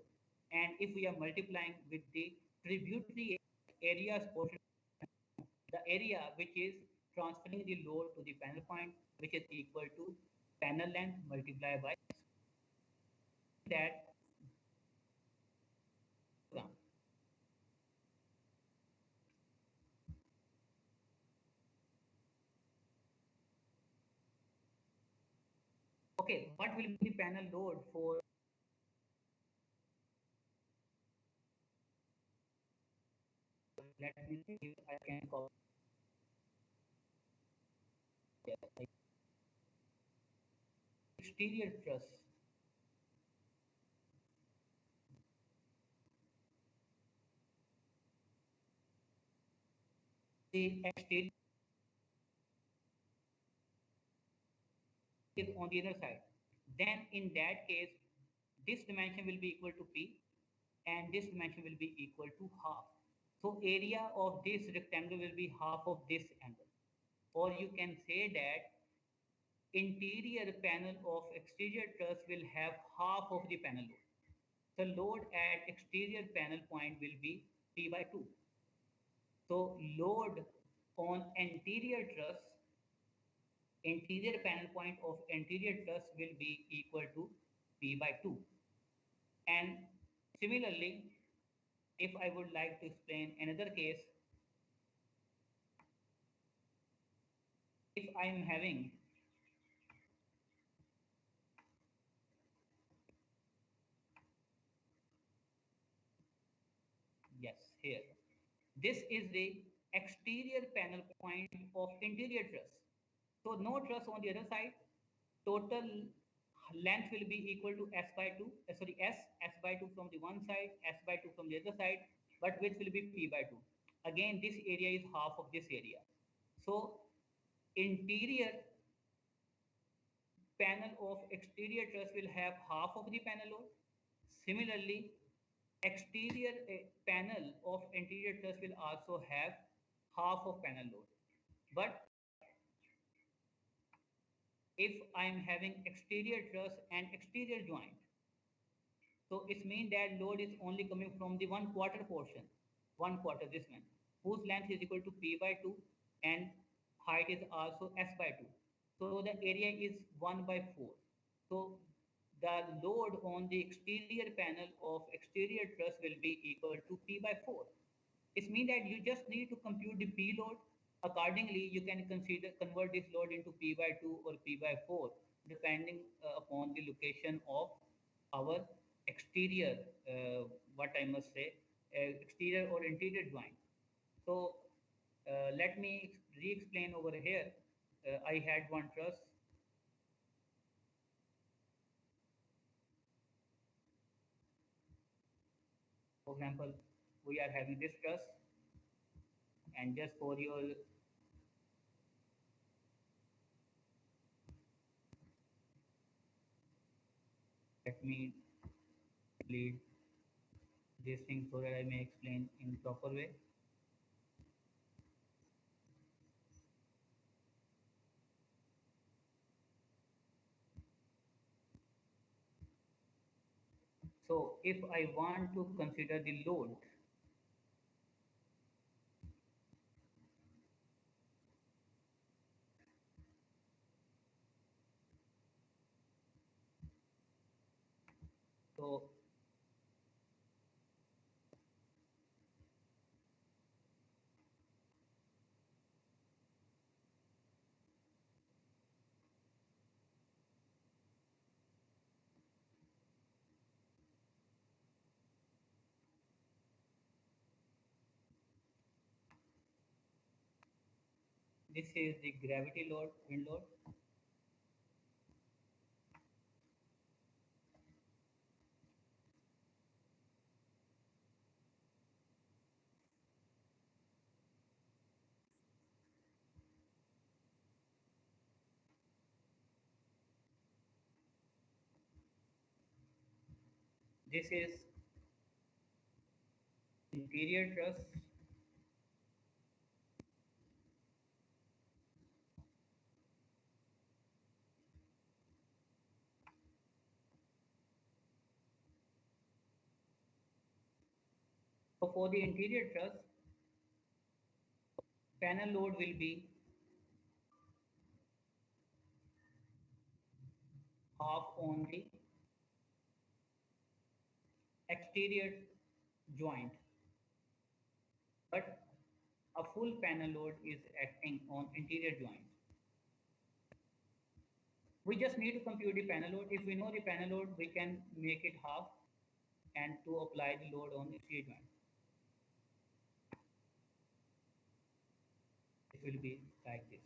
And if we are multiplying with the tributary areas portion, the area which is transferring the load to the panel point, which is equal to panel length multiplied by that. Okay, what will be the panel load for? Let me see if I can copy. Exterior truss. The exterior is on the other side. Then in that case, this dimension will be equal to P, and this dimension will be equal to half. So area of this rectangle will be half of this angle. Or you can say that interior panel of exterior truss will have half of the panel load. The load at exterior panel point will be P by 2. So load on interior panel point of interior truss will be equal to P by 2. And similarly, if I would like to explain another case, if I am having yes, here. This is the exterior panel point of interior truss. So no truss on the other side. Total length will be equal to S by 2, S by 2 from the one side, S by 2 from the other side, but width will be P by 2. Again, this area is half of this area. So interior panel of exterior truss will have half of the panel load. Similarly, exterior panel of interior truss will also have half of panel load. But if I am having exterior truss and exterior joint, so it means that load is only coming from the 1/4 portion, 1/4 this one, whose length is equal to P by 2 and height is also S by 2. So the area is 1 by 4. So the load on the exterior panel of exterior truss will be equal to P by 4. It means that you just need to compute the P load. Accordingly, you can convert this load into P by 2 or P by 4, depending upon the location of our exterior, what I must say, exterior or interior joint. So let me re-explain over here. I had one truss. For example, we are having this truss, and just for your let me delete this thing so that I may explain in proper way. So if I want to consider the load, so This is the gravity load, wind load. This is interior truss. So for the interior truss, panel load will be half on the exterior joint, but a full panel load is acting on interior joint. We just need to compute the panel load. If we know the panel load, we can make it half and to apply the load on the exterior joint. It will be like this.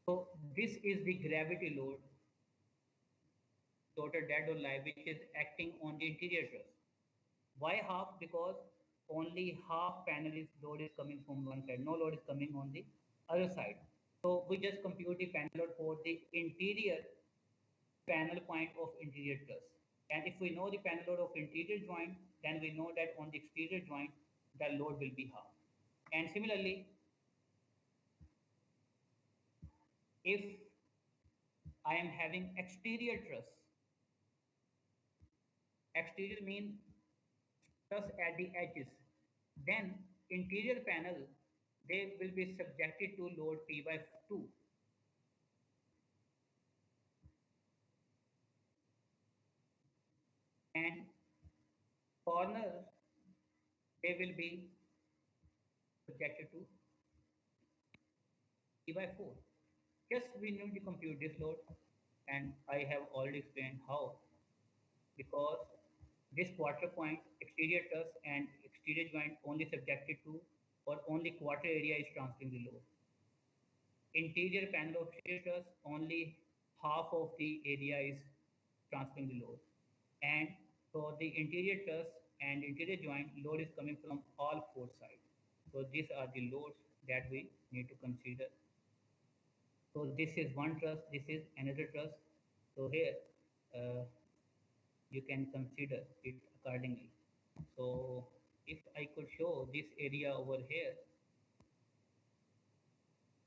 So this is the gravity load, total dead or live, which is acting on the interior truss. Why half? Because only half panel is load is coming from one side. No load is coming on the other side. So we just compute the panel load for the interior panel point of interior truss. And if we know the panel load of interior joint, then we know that on the exterior joint, the load will be half. And similarly, if I am having exterior truss, exterior means truss at the edges, then interior panel, they will be subjected to load P by 2. And corners, they will be subjected to P by 4. Just we need to compute this load, and I have already explained how, because this quarter point, exterior truss and exterior joint only subjected to, or only quarter area is transferring the load. Interior panel of exterior truss, only half of the area is transferring the load. And so the interior truss and interior joint load is coming from all four sides. So these are the loads that we need to consider. So this is one truss, this is another truss. So here you can consider it accordingly. So if I could show this area over here,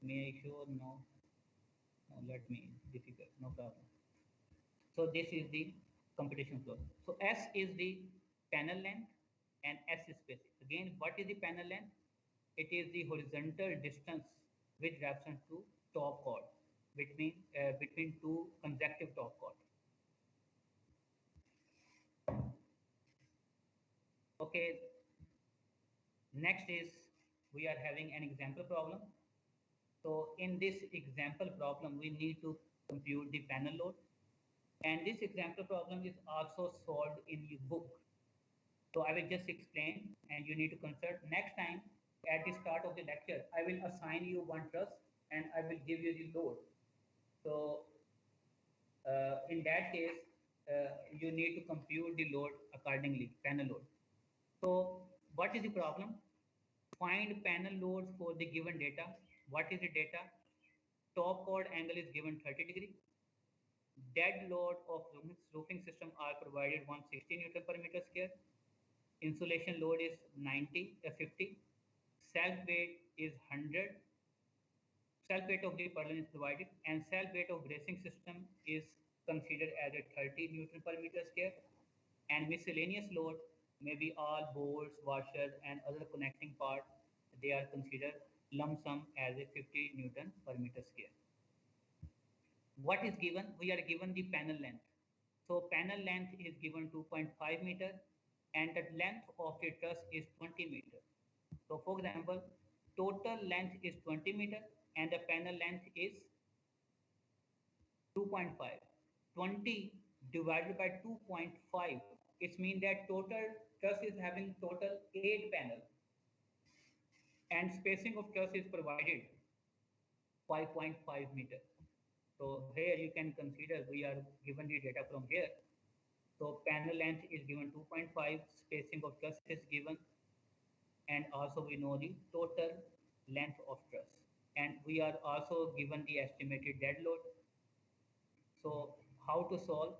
may I show? No, no, let me, difficult, no problem. So this is the computation flow. So S is the panel length and S is spacing. Again, what is the panel length? It is the horizontal distance with reference to top chord between two consecutive top chords. Okay, next is we are having an example problem. So in this example problem, we need to compute the panel load. And this example problem is also solved in your book. So I will just explain and you need to consult. Next time at the start of the lecture, I will assign you one truss and I will give you the load. So in that case, you need to compute the load accordingly, panel load. So what is the problem? Find panel loads for the given data. What is the data? Top chord angle is given 30 degree. Dead load of roofing system are provided 160 Newton per meter square. Insulation load is 50. Self weight is 100. Self weight of the purlin is provided, and self weight of bracing system is considered as a 30 Newton per meter square. And miscellaneous load, maybe all bolts, washers, and other connecting parts, they are considered lump sum as a 50 Newton per meter square. What is given? We are given the panel length. So panel length is given 2.5 meter and the length of the truss is 20 meter. So for example, total length is 20 meter and the panel length is 2.5. 20 divided by 2.5, it means that total truss is having total 8 panels. and spacing of truss is provided 5.5 meter. So here you can consider we are given the data from here. So panel length is given 2.5, spacing of truss is given, and also we know the total length of truss. And we are also given the estimated dead load. So how to solve?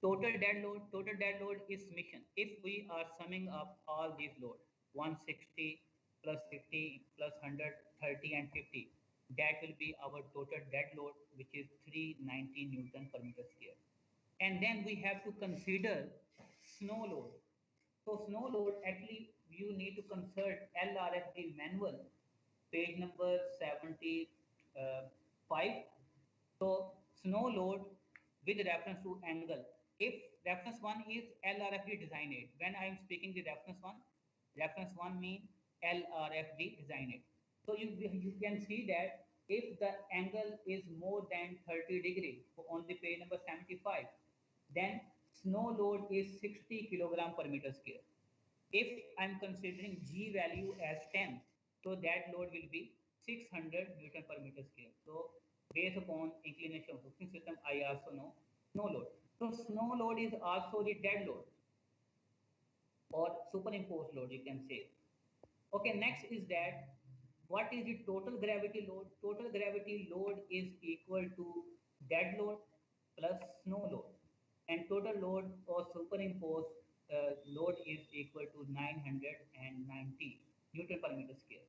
Total dead load is summation. If we are summing up all these load, 160 plus 50 plus 100, 30 and 50, that will be our total dead load, which is 390 Newton per meter square. And then we have to consider snow load. So snow load, actually you need to consult LRFD manual, page number 75. So snow load with reference to angle. If reference one is LRFD design aid, when I am speaking the reference one means LRFD design aid. So you can see that if the angle is more than 30 degree on the page number 75, then snow load is 60 kilogram per meter square. If I'm considering G value as 10, so that load will be 600 Newton per meter square. So based upon inclination of roofing system, I also know snow load. So snow load is also the dead load or superimposed load, you can say. Okay, next is that what is the total gravity load? Total gravity load is equal to dead load plus snow load, and total load or superimposed load is equal to 990 Newton per meter square.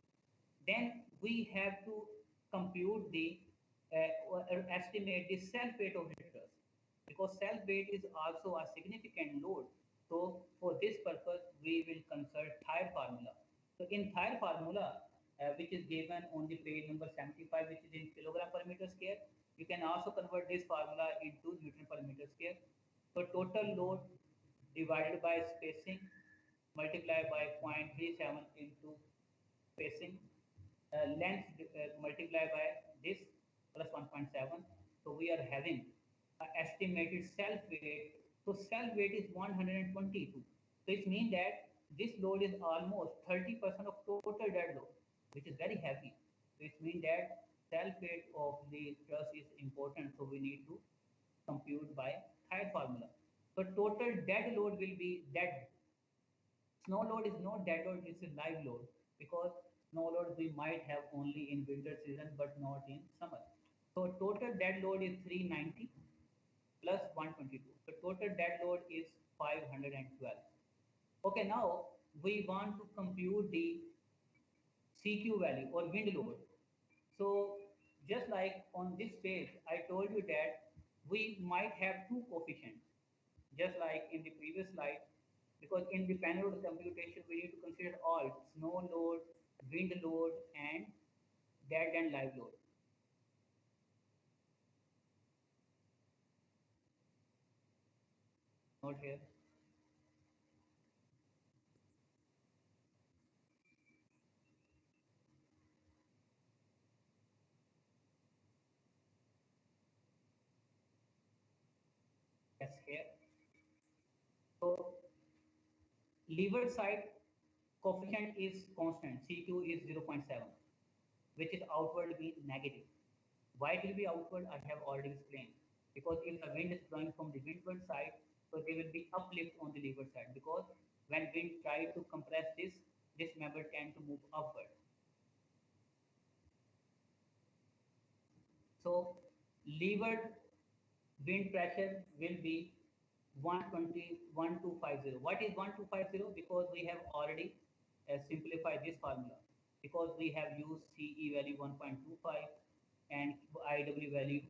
Then we have to compute the or estimate the self weight of the truss, because self weight is also a significant load. So for this purpose, we will consult Thayer formula. So in Thayer formula, which is given on the page number 75, which is in kilogram per meter square, you can also convert this formula into Newton per meter square. So total load divided by spacing multiplied by 0.37 into spacing, length multiplied by this plus 1.7. So we are having estimated self weight. So self weight is 122. So it means that this load is almost 30% of total dead load, which is very heavy. So it means that self weight of the truss is important. So we need to compute by Thayer formula. So total dead load will be dead. Snow load is not dead load, it's a live load, because snow load we might have only in winter season but not in summer. So total dead load is 390 plus 122. So total dead load is 512. Okay, now we want to compute the CQ value or wind load. So just like on this page, I told you that we might have two coefficients, just like in the previous slide, because in the panel load computation, we need to consider all snow load, wind load, and dead and live load. Not here. Yes, here. So leeward side coefficient is constant, CQ is 0.7, which is outward be negative. Why it will be outward, I have already explained. Because if the wind is blowing from the windward side, so there will be uplift on the leeward side. Because when wind try to compress this member tend to move upward. So leeward wind pressure will be 120, 1250. What is 1250? Because we have already simplified this formula. Because we have used CE value 1.25 and IW value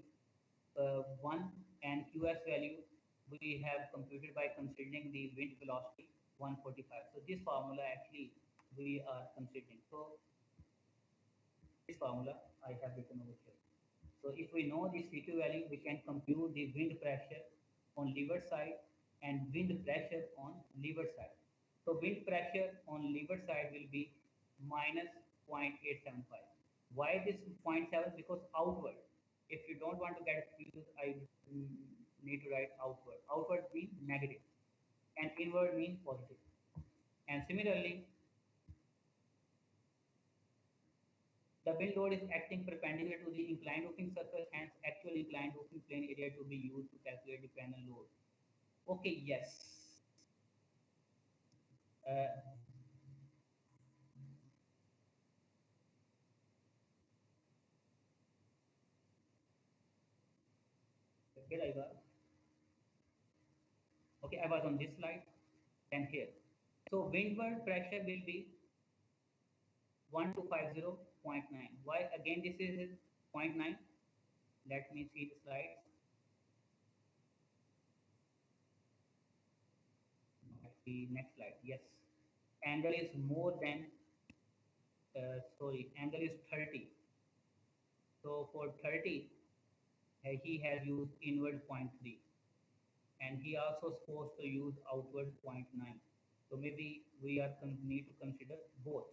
1 and QS value we have computed by considering the wind velocity 145. So this formula actually we are considering. So this formula I have written over here. So if we know the CQ value, we can compute the wind pressure on leeward side and wind pressure on leeward side. So wind pressure on leeward side will be minus 0.875. Why this 0.7? Because outward. If you don't want to get confused, I need to write outward. Outward means negative and inward means positive. And similarly, The wind load is acting perpendicular to the inclined roofing surface, hence actual inclined roofing plane area to be used to calculate the panel load. Okay, yes. Uh, here I was. Okay, I was on this slide and here. So windward pressure will be 1250.9. Why again this is zero point 0.9? Let me see the slides. The next slide. Yes. Angle is more than, angle is 30. So for 30, he has used inward zero point 0.3. And he also supposed to use outward zero point 0.9. So maybe we are need to consider both.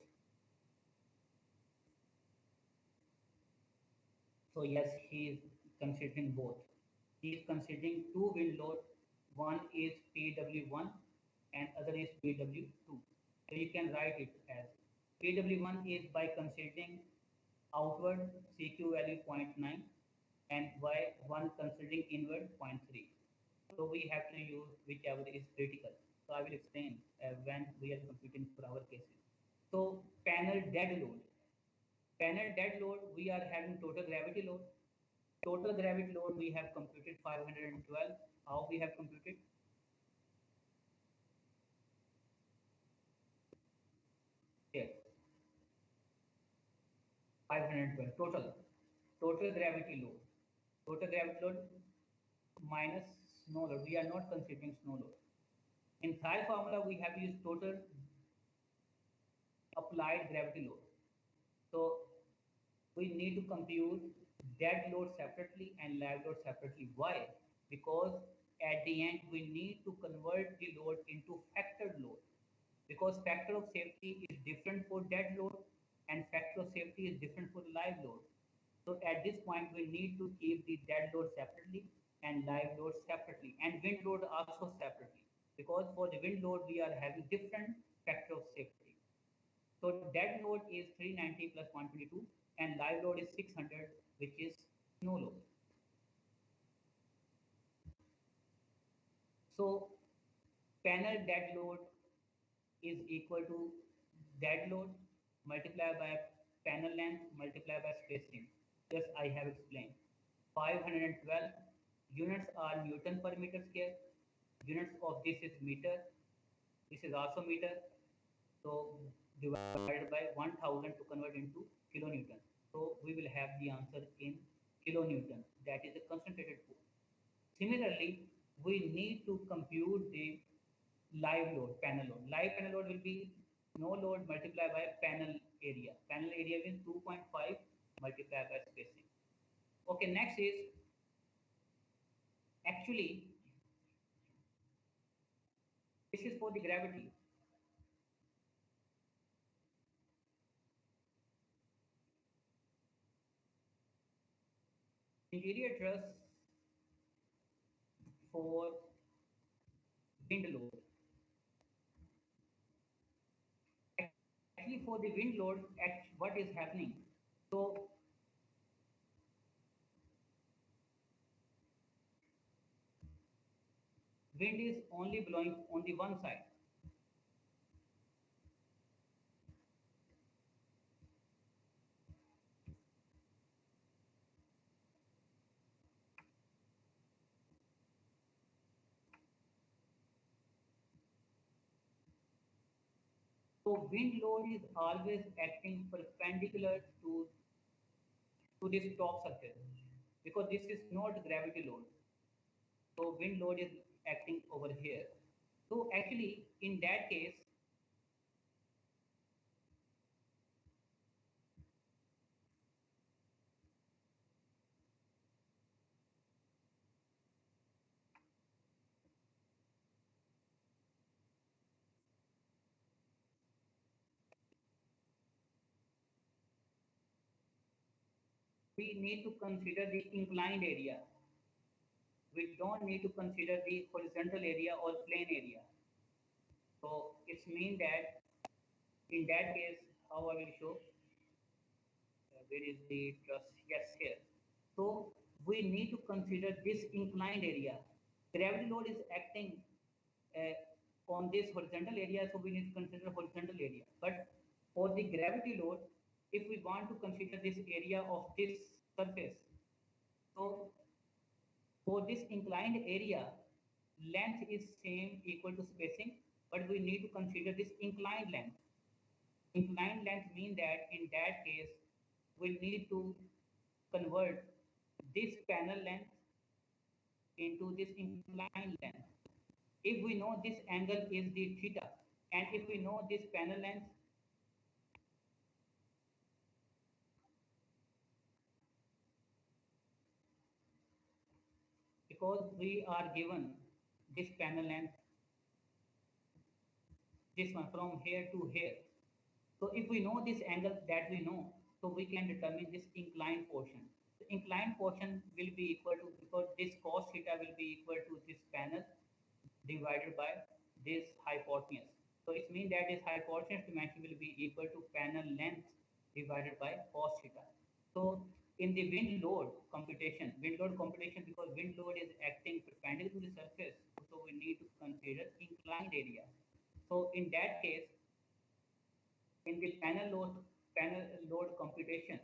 So yes, he is considering both. He is considering two wind load. One is PW1 and other is PW2. So you can write it as PW1 is by considering outward CQ value 0.9 and Y1 considering inward 0.3. So we have to use whichever is critical. So I will explain when we are computing for our cases. So panel dead load. Panel dead load, we are having total gravity load. Total gravity load we have computed 512. How we have computed? Here, 512 total. Total gravity load. Total gravity load minus snow load. We are not considering snow load. In Thal formula, we have used total applied gravity load. So we need to compute dead load separately and live load separately. Why? Because at the end, we need to convert the load into factored load. Because factor of safety is different for dead load and factor of safety is different for live load. So at this point, we need to keep the dead load separately and live load separately and wind load also separately. Because for the wind load, we are having different factor of safety. So dead load is 390 plus 122 and live load is 600, which is snow load. So panel dead load is equal to dead load multiplied by panel length multiplied by spacing. Just I have explained. 512 units are Newton per meter square. Units of this is meter. This is also meter. So divided by 1000 to convert into kilonewton. So we will have the answer in kilonewton. That is a concentrated force. Similarly, we need to compute the live load, panel load. Live panel load will be no load multiplied by panel area. Panel area is 2.5 multiplied by spacing. Okay, next is actually this is for the gravity. Interior truss for wind load. Actually, for the wind load, what is happening? So wind is only blowing on the one side. So wind load is always acting perpendicular to this top surface because this is not gravity load. So wind load is acting over here. So actually, in that case, we need to consider the inclined area. We don't need to consider the horizontal area or plane area. So it means that in that case, how I will show? where is the truss? Yes, here. So we need to consider this inclined area. Gravity load is acting uh, on this horizontal area, so we need to consider horizontal area. But for the gravity load, if we want to consider this area of this surface, so for this inclined area, length is same equal to spacing, but we need to consider this inclined length. Inclined length mean that in that case, we need to convert this panel length into this inclined length. If we know this angle is the theta, and if we know this panel length, because we are given this panel length, this one from here to here. So if we know this angle that we know, so we can determine this inclined portion. The inclined portion will be equal to, because this cos theta will be equal to this panel divided by this hypotenuse. So it means that this hypotenuse dimension will be equal to panel length divided by cos theta. So in the wind load computation, because wind load is acting perpendicular to the surface, so we need to consider inclined area. So in that case, in the panel load computation,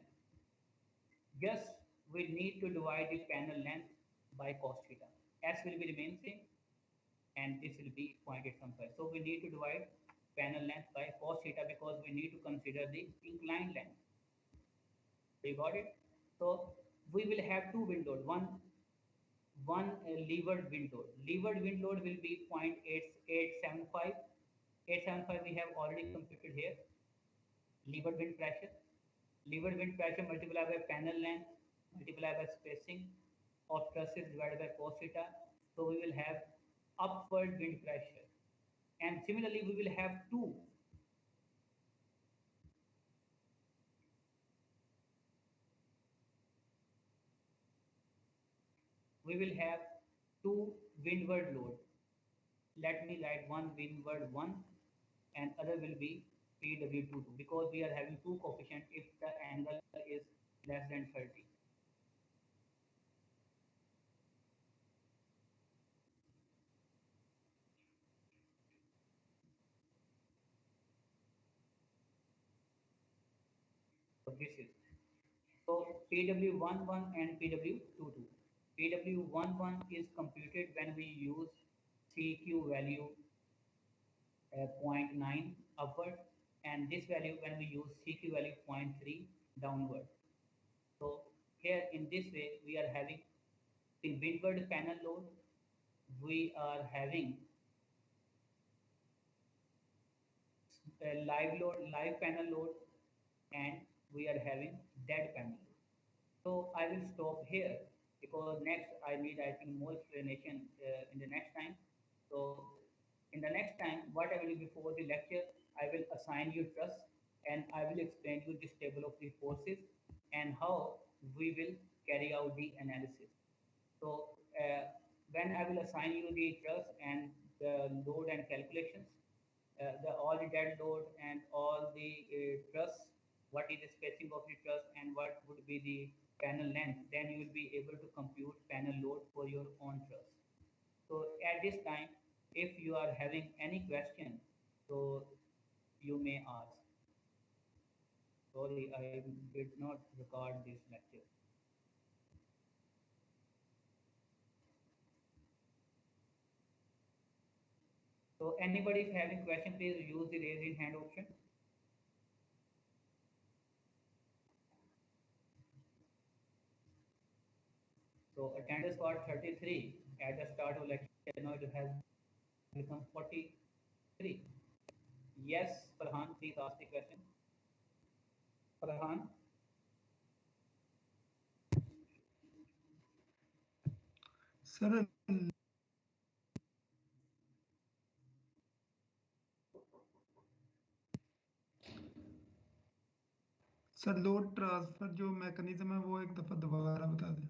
just we need to divide the panel length by cos theta. S will be remain same, and this will be pointed somewhere. So we need to divide panel length by cos theta because we need to consider the inclined length. You got it? So we will have two wind load. One levered wind load. Levered wind load will be 0.875. 875 we have already computed here. Levered wind pressure. Levered wind pressure multiplied by panel length multiplied by spacing of trusses divided by cos theta. So we will have upward wind pressure. And similarly, we will have two windward load. Let me write one windward 1 and other will be PW22 because we are having two coefficients if the angle is less than 30. So this is, so PW11 and PW22. PW11 is computed when we use CQ value zero point 0.9 upward, and this value when we use CQ value zero point 0.3 downward. So here in this way we are having the windward panel load, we are having live panel load, and we are having dead panel load. So I will stop here because next I need, I think, more explanation in the next time. So in the next time, what I will do before the lecture, I will assign you trust and I will explain you this table of the forces and how we will carry out the analysis. So when I will assign you the trust and the load and calculations, all the dead load and all the truss, what is the spacing of the truss and what would be the panel length, then you will be able to compute panel load for your own truss. So at this time, if you are having any question, so you may ask. Sorry, I did not record this lecture. So anybody if having question, please use the raise hand option. So attendance was 33 at the start of lecture. Now it has become 43. Yes, Farhan, please ask the question. Farhan. Sir sir load transfer जो mechanism है वो एक दफ़ा दोबारा बता दें.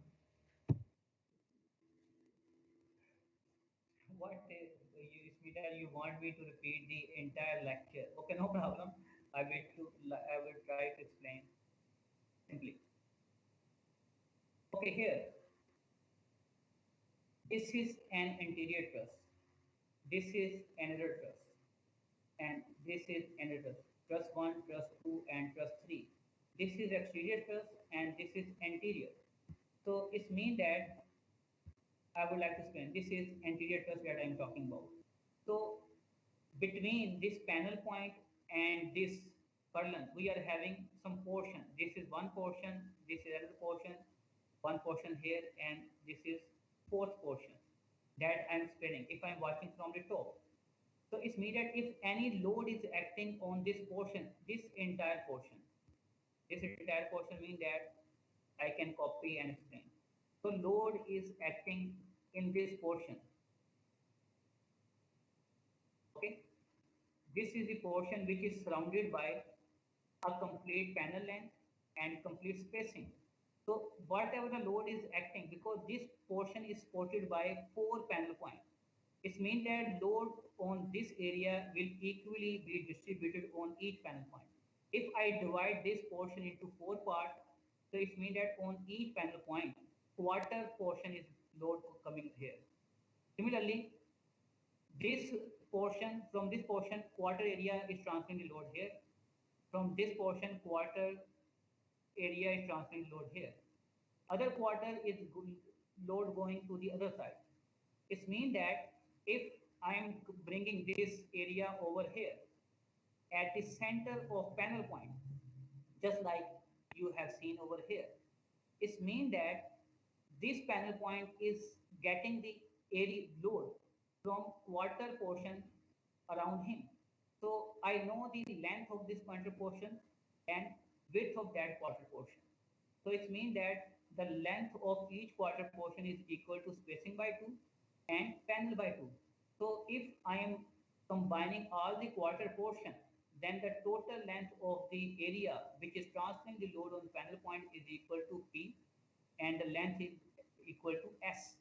What is you, Smita, you want me to repeat the entire lecture? Okay, no problem. I will try to explain. simply. Okay, here, this is an interior truss. This is another truss. And this is another truss 1, truss 2, and truss 3. This is exterior truss and this is anterior. So it means that I would like to explain. This is anterior truss that I am talking about. So between this panel point and this furlong, we are having some portion. This is one portion, this is another portion, one portion here, and this is fourth portion that I'm explaining if I'm watching from the top. So it's mean that if any load is acting on this portion, this entire portion means that I can copy and explain. So load is acting in this portion. Okay, this is the portion which is surrounded by a complete panel length and complete spacing. So whatever the load is acting, because this portion is supported by 4 panel points, it means that load on this area will equally be distributed on each panel point. If I divide this portion into 4 parts, so it means that on each panel point, quarter portion is load coming here. Similarly, this portion, from this portion, quarter area is transferring the load here. From this portion, quarter area is transferring load here. Other quarter is load going to the other side. It means that if I am bringing this area over here at the center of panel point, just like you have seen over here, it means that this panel point is getting the area load from quarter portion around him. So I know the length of this quarter portion and width of that quarter portion. So it means that the length of each quarter portion is equal to spacing by 2 and panel by 2. So if I am combining all the quarter portion, then the total length of the area which is transferring the load on panel point is equal to P and the length is equal to S.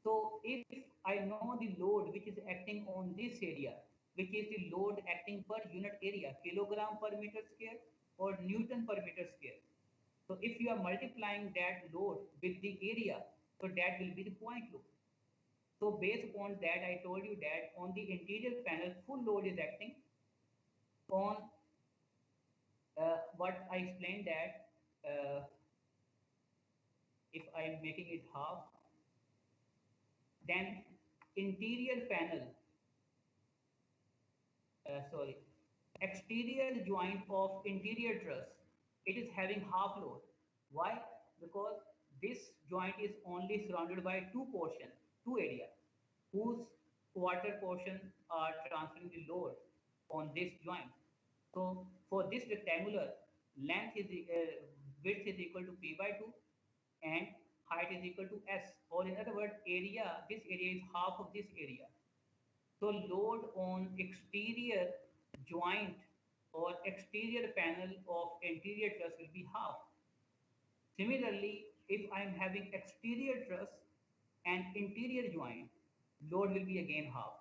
So if I know the load which is acting on this area, which is the load acting per unit area, kilogram per meter square or Newton per meter square. So if you are multiplying that load with the area, so that will be the point load. So based upon that, I told you that on the interior panel, full load is acting on what I explained that if I am making it half, then interior panel, exterior joint of interior truss, it is having half load. Why? Because this joint is only surrounded by 2 portions, 2 areas, whose quarter portion are transferring the load on this joint. So for this rectangular, length is width is equal to P by 2 and height is equal to S, or in other words, area, this area is half of this area. So load on exterior joint or exterior panel of interior truss will be half. Similarly, if I am having exterior truss and interior joint, load will be again half.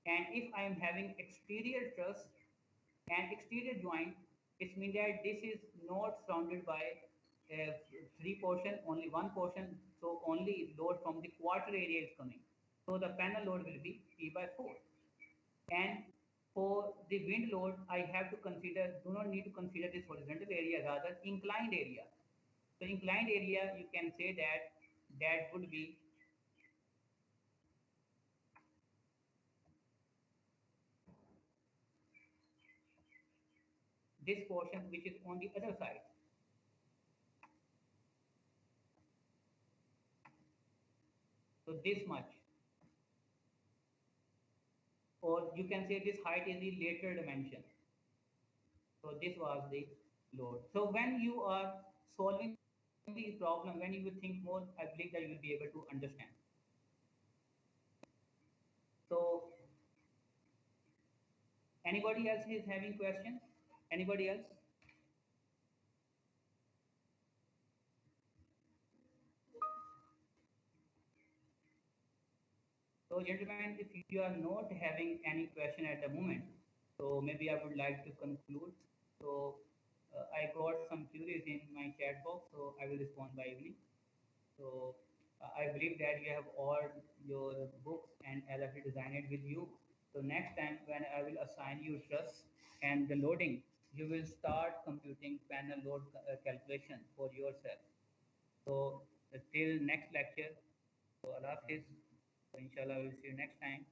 And if I am having exterior truss and exterior joint, it means that this is not surrounded by 3 portion, only 1 portion. So only load from the quarter area is coming. So the panel load will be P by 4. And for the wind load, I have to consider, do not need to consider this horizontal area, rather inclined area. So inclined area, you can say that that would be this portion which is on the other side. So this much. Or you can say this height is the later dimension. So this was the load. So when you are solving the problem, when you will think more, I believe that you will be able to understand. So anybody else is having questions? Anybody else? So gentlemen, if you are not having any question at the moment, so maybe I would like to conclude. So I got some queries in my chat box, so I will respond by evening. So I believe that you have all your books and LFD designed with you. So next time when I will assign you truss and the loading, you will start computing panel load calculation for yourself. So till next lecture. So Allah Hafiz. So inshallah, we'll see you next time.